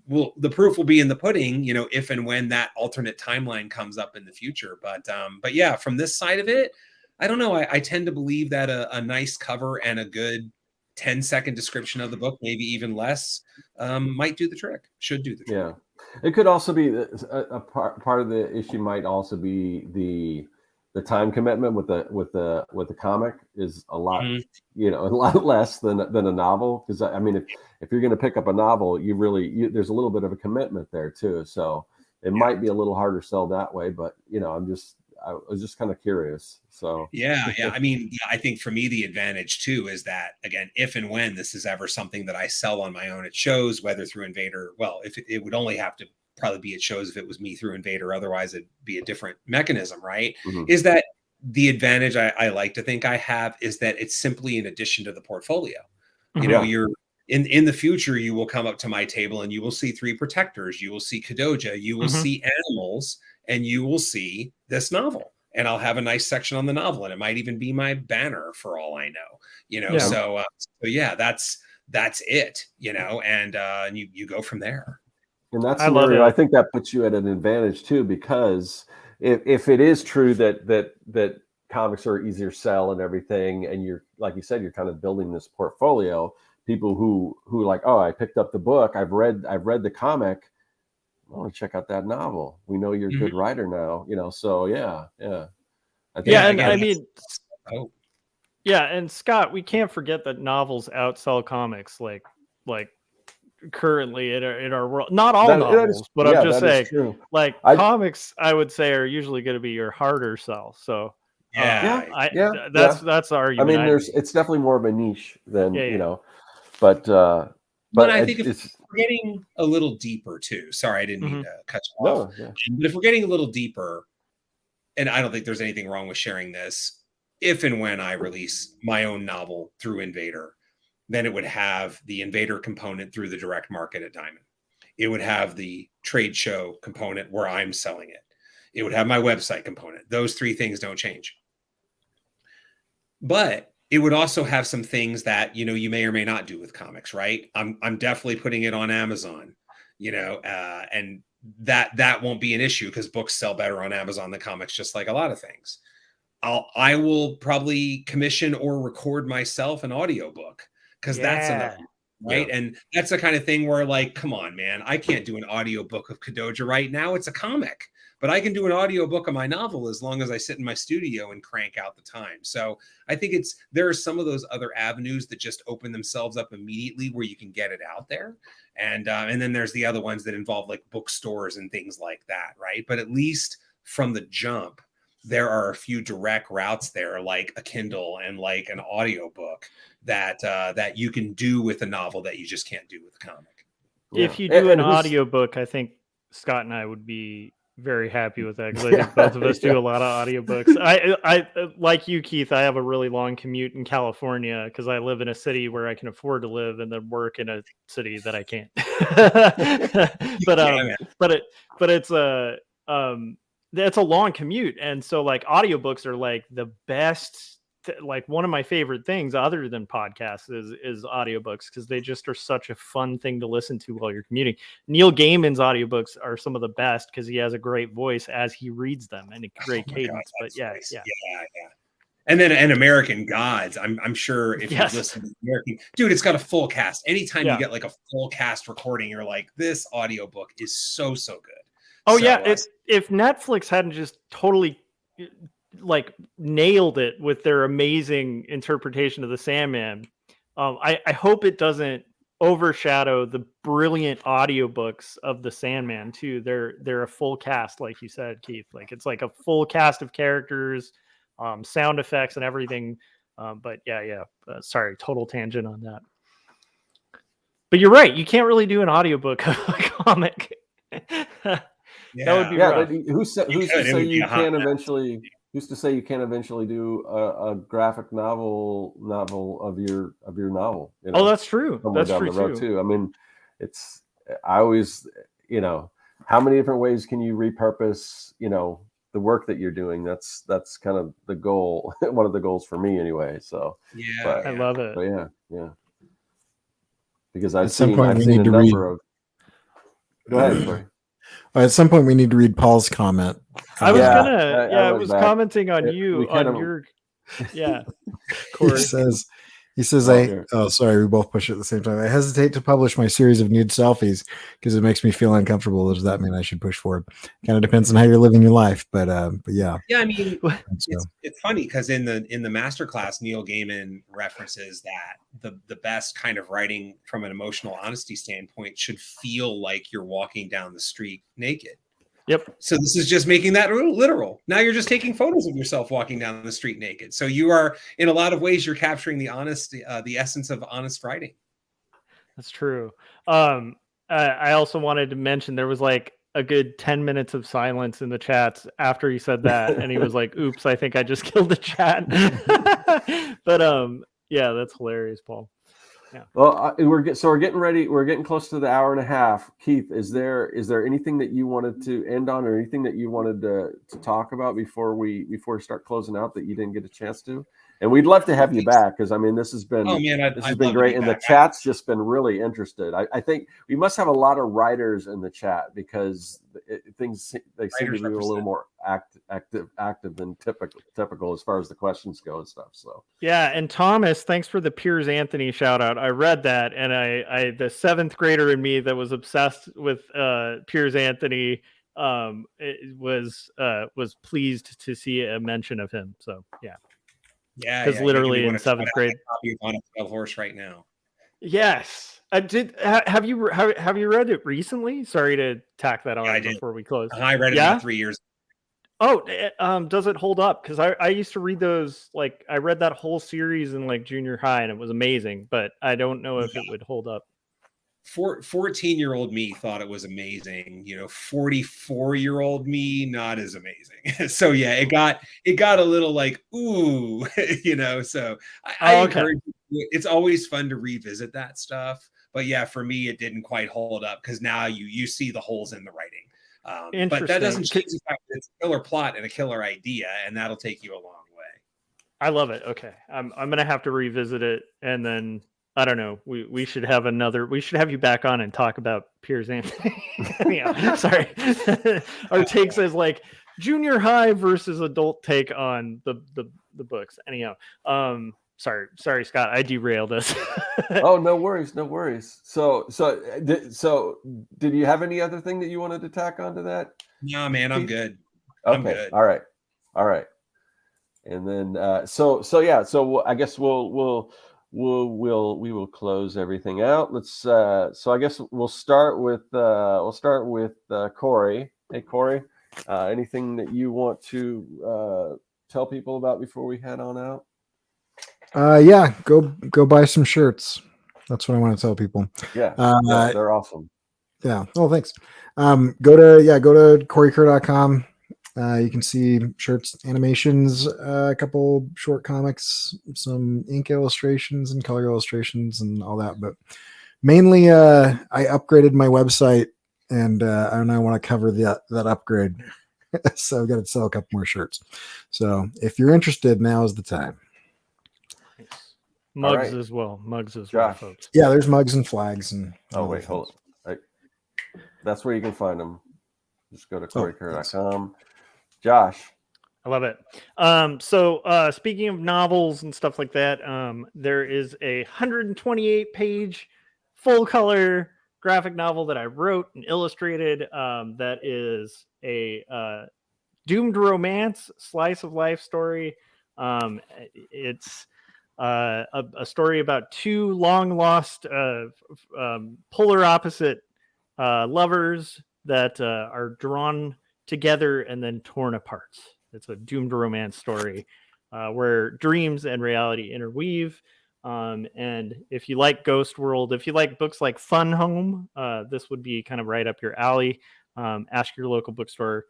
well, the proof will be in the pudding, you know, if and when that alternate timeline comes up in the future. But yeah, from this side of it, I don't know. I tend to believe that a nice cover and a good 10-second description of the book, maybe even less, might do the trick, should do the trick. Yeah. It could also be a part of the issue might also be the time commitment with the comic is a lot, you know, a lot less than a novel. Because I mean, if you're going to pick up a novel, there's a little bit of a commitment there too. So it might be a little harder to sell that way. But you know, I was just kind of curious. So yeah. I mean, I think for me the advantage too is that again, if and when this is ever something that I sell on my own at shows, whether through Invader, well, if it would only have to probably be at shows if it was me through Invader, otherwise it'd be a different mechanism, right? Is that the advantage I like to think I have is that it's simply an addition to the portfolio. You know, you're in the future, you will come up to my table and you will see 3 Protectors, you will see Kadoja, you will see Animals, and you will see this novel. And I'll have a nice section on the novel, and it might even be my banner for all I know. You know, so yeah, that's it. You know, and you go from there. In that scenario, I think that puts you at an advantage too, because if it is true that comics are easier to sell and everything, and you're like you said, you're kind of building this portfolio. People who like, oh, I picked up the book, I've read the comic. I want to check out that novel. We know you're a good writer now, you know. So yeah. And Scott, we can't forget that novels outsell comics like currently in our world. Not all novels, but I'm just saying, like comics, I would say are usually going to be your harder sell. So that's the argument. I mean, it's definitely more of a niche than you know, but I think if we're getting a little deeper too. Sorry, I didn't mean to cut you off. But if we're getting a little deeper, and I don't think there's anything wrong with sharing this, if and when I release my own novel through Invader, then it would have the Invader component through the direct market at Diamond. It would have the trade show component where I'm selling it. It would have my website component. Those 3 things don't change. But it would also have some things that, you know, you may or may not do with comics, right? I'm definitely putting it on Amazon, you know, and that won't be an issue because books sell better on Amazon than comics, just like a lot of things. I will probably commission or record myself an audiobook because that's another, right? And that's the kind of thing where like, come on, man, I can't do an audiobook of Kadoja right now. It's a comic. But I can do an audiobook of my novel as long as I sit in my studio and crank out the time. So I think there are some of those other avenues that just open themselves up immediately where you can get it out there. And then there's the other ones that involve like bookstores and things like that, right? But at least from the jump, there are a few direct routes there, like a Kindle and like an audiobook that you can do with a novel that you just can't do with a comic. If you do an audiobook, I think Scott and I would be very happy with that because I think both of us do a lot of audiobooks. I like you, Keith, I have a really long commute in California because I live in a city where I can afford to live and then work in a city that I can't. But it's a long commute. And so like audiobooks are like the best, like one of my favorite things other than podcasts is audiobooks because they just are such a fun thing to listen to while you're commuting. Neil Gaiman's audiobooks are some of the best because he has a great voice as he reads them and a great cadence. But yeah. And then an American Gods. I'm sure if you listen to American, dude, it's got a full cast. Anytime you get like a full cast recording, you're like, this audiobook is so good. Oh, so, if Netflix hadn't just totally like nailed it with their amazing interpretation of the Sandman. I hope it doesn't overshadow the brilliant audiobooks of the Sandman too. They're a full cast, like you said, Keith. Like it's like a full cast of characters, sound effects and everything. But sorry, total tangent on that. But you're right. You can't really do an audiobook of a comic. That would be rough. Who's to say you can't eventually do a graphic novel of your novel? You know, that's true. That's down true the road too. I mean, I always, how many different ways can you repurpose, the work that you're doing? That's kind of the goal. One of the goals for me anyway. So I love it. But yeah. Because I've seen a number of. Go ahead, Corey. At some point, we need to read Paul's comment. I was commenting on your. Yeah, Corey. He says, sorry, we both push it at the same time. I hesitate to publish my series of nude selfies because it makes me feel uncomfortable. Does that mean I should push forward? Kind of depends on how you're living your life, but yeah. Yeah, I mean, it's funny because in the masterclass, Neil Gaiman references that the best kind of writing from an emotional honesty standpoint should feel like you're walking down the street naked. Yep. So this is just making that literal. Now you're just taking photos of yourself walking down the street naked. So you are, in a lot of ways, you're capturing the honesty, the essence of honest writing. That's true. I also wanted to mention there was like a good 10 minutes of silence in the chats after he said that, and he was like, "Oops, I think I just killed the chat." But yeah, that's hilarious, Paul. Yeah. Well, we're getting ready. We're getting close to the hour and a half. Keith, is there anything that you wanted to end on, or anything that you wanted to talk about before we start closing out that you didn't get a chance to? And we'd love to have you back because this has been great, and the chat's just been really interested. I think we must have a lot of writers in the chat because they seem to be a little more active than typical as far as the questions go and stuff. So yeah, and Thomas, thanks for the Piers Anthony shout out. I read that, and I the 7th grader in me that was obsessed with Piers Anthony was pleased to see a mention of him. So yeah. Yeah, because literally in 7th grade, on a horse right now. Yes, I did. Have you read it recently? Sorry to tack that on before we close. I read it about 3 years. Oh, does it hold up? Because I used to read those. Like I read that whole series in like junior high, and it was amazing. But I don't know if it would hold up. 14-year-old me thought it was amazing. 44-year-old me, not as amazing. So yeah, it got a little like, ooh, so I encourage you. It's always fun to revisit that stuff. But yeah, for me, it didn't quite hold up because now you see the holes in the writing. But that doesn't change the fact that it's a killer plot and a killer idea, and that'll take you a long way. I love it. Okay. I'm going to have to revisit it, and then I don't know. We should have you back on and talk about Piers Anthony. Yeah, sorry. Our take says like junior high versus adult take on the books. Anyhow, sorry, Scott. I derailed us. Oh, no worries. So did you have any other thing that you wanted to tack onto that? No, man, I'm good. Okay. I'm good. All right. And then so I guess we will close everything out. Let's so I guess we'll start with Corey. Hey Corey, anything that you want to tell people about before we head on out? Yeah, go buy some shirts. That's what I want to tell people. Yeah, they're awesome. Yeah. Oh, thanks. Go to CoreyKerr.com. You can see shirts, animations, a couple short comics, some ink illustrations and color illustrations and all that. But mainly, I upgraded my website, and I want to cover that upgrade. So I've got to sell a couple more shirts. So if you're interested, now is the time. Mugs as well. Folks. Yeah, there's mugs and flags and. Oh wait, hold on. That's where you can find them. Just go to CoreyKerr.com. Josh. I love it. So speaking of novels and stuff like that, there is a 128-page full color graphic novel that I wrote and illustrated. That is a doomed romance, slice of life story. It's a story about two long lost polar opposite lovers that are drawn together and then torn apart. It's a doomed romance story where dreams and reality interweave. And if you like Ghost World, if you like books like Fun Home, this would be kind of right up your alley. Ask your local bookstore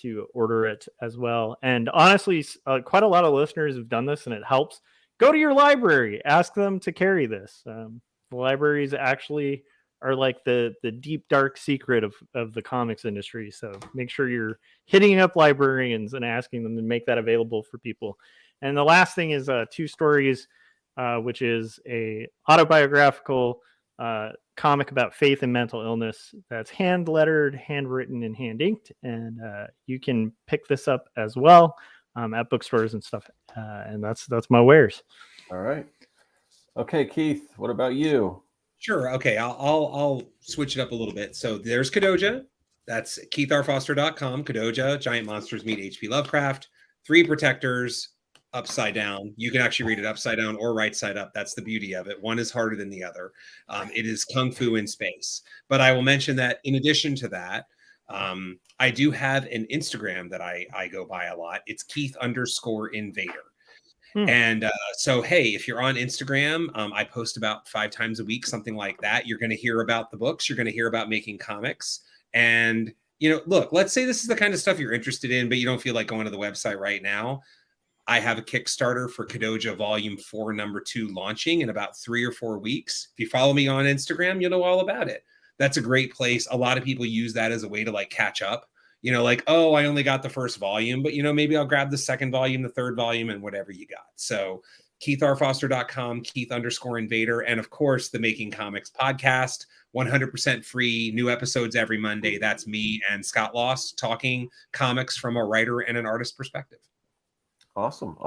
to order it as well. And honestly, quite a lot of listeners have done this and it helps. Go to your library, ask them to carry this. The libraries actually are like the deep, dark secret of the comics industry. So make sure you're hitting up librarians and asking them to make that available for people. And the last thing is two stories, which is a autobiographical comic about faith and mental illness that's hand lettered, handwritten, and hand inked. And you can pick this up as well at bookstores and stuff. And that's my wares. All right. Okay, Keith, what about you? Sure. Okay. I'll switch it up a little bit. So there's Kadoja. That's keithrfoster.com. Kadoja, Giant Monsters Meet H.P. Lovecraft. 3 Protectors, upside down. You can actually read it upside down or right side up. That's the beauty of it. One is harder than the other. It is Kung Fu in space. But I will mention that in addition to that, I do have an Instagram that I go by a lot. It's Keith_Invader. And so, hey, if you're on Instagram, I post about 5 times a week, something like that. You're going to hear about the books. You're going to hear about making comics. And, look, let's say this is the kind of stuff you're interested in, but you don't feel like going to the website right now. I have a Kickstarter for Kadoja Volume 4, Number 2 launching in about 3 or 4 weeks. If you follow me on Instagram, you'll know all about it. That's a great place. A lot of people use that as a way to like catch up. Like, oh, I only got the first volume, but, maybe I'll grab the second volume, the third volume, and whatever you got. So KeithRFoster.com, Keith_Invader, and of course, the Making Comics podcast, 100% free, new episodes every Monday. That's me and Scott Loss talking comics from a writer and an artist perspective. Awesome.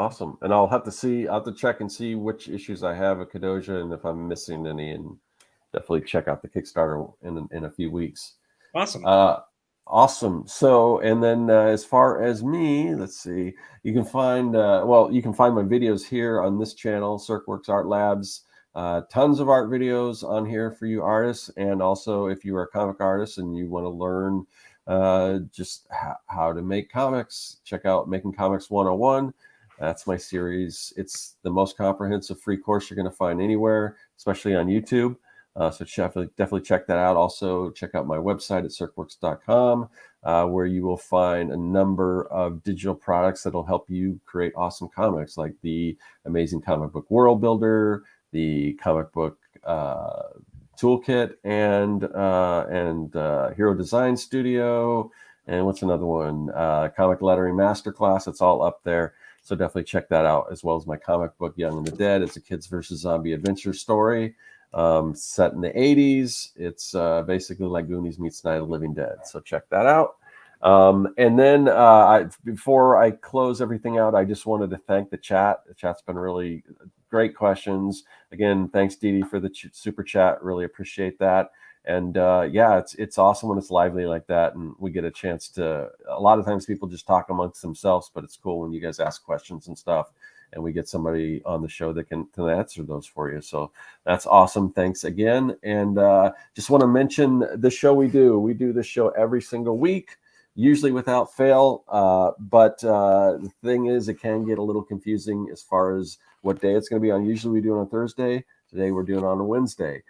And I'll have to check and see which issues I have of Kadoja and if I'm missing any, and definitely check out the Kickstarter in a few weeks. Awesome. Awesome. So, and then as far as me, let's see, you can find my videos here on this channel, Circworks Art Labs. Tons of art videos on here for you artists. And also if you are a comic artist and you want to learn just how to make comics, check out Making Comics 101. That's my series. It's the most comprehensive free course you're going to find anywhere, especially on YouTube. So definitely check that out. Also, check out my website at circworks.com, where you will find a number of digital products that will help you create awesome comics, like the Amazing Comic Book World Builder, the Comic Book Toolkit, and Hero Design Studio, and what's another one? Comic Lettering Masterclass. It's all up there. So definitely check that out, as well as my comic book Young and the Dead. It's a kids versus zombie adventure story. Set in the 80s. It's basically like Goonies meets Night of the Living Dead. So check that out. And then before I close everything out, I just wanted to thank the chat. The chat's been really great questions. Again, thanks, Dee Dee, for the super chat. Really appreciate that. And it's awesome when it's lively like that, and we get a chance to. A lot of times people just talk amongst themselves, but it's cool when you guys ask questions and stuff, and we get somebody on the show that can answer those for you. So that's awesome. Thanks again. And just want to mention the show we do. We do this show every single week, usually without fail. But the thing is, it can get a little confusing as far as what day it's going to be on. Usually we do it on Thursday. Today we're doing it on a Wednesday.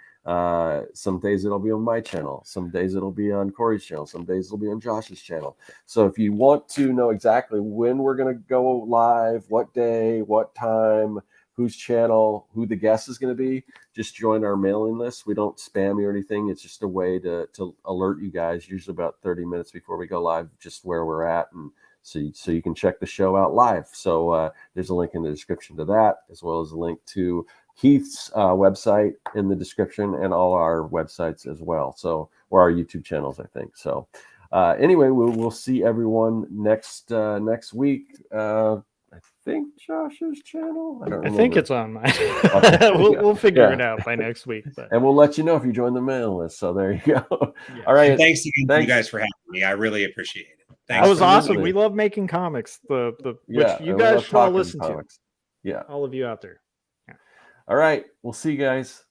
Some days it'll be on my channel. Some days it'll be on Corey's channel. Some days it'll be on Josh's channel. So if you want to know exactly when we're going to go live, what day, what time, whose channel, who the guest is going to be, just join our mailing list. We don't spam you or anything. It's just a way to alert you guys, usually about 30 minutes before we go live, just where we're at. And so you can check the show out live. So there's a link in the description to that, as well as a link to Keith's website in the description, and all our websites as well. So, or our YouTube channels, I think. So anyway, we'll see everyone next week. I think Josh's channel. I don't remember. I think it's on mine. Okay. We'll figure it out by next week. But. And we'll let you know if you join the mailing list. So there you go. Yeah. All right. And thanks again to you guys for having me. I really appreciate it. That was awesome. We love making comics. Which you guys should all listen to. Yeah. All of you out there. All right. We'll see you guys.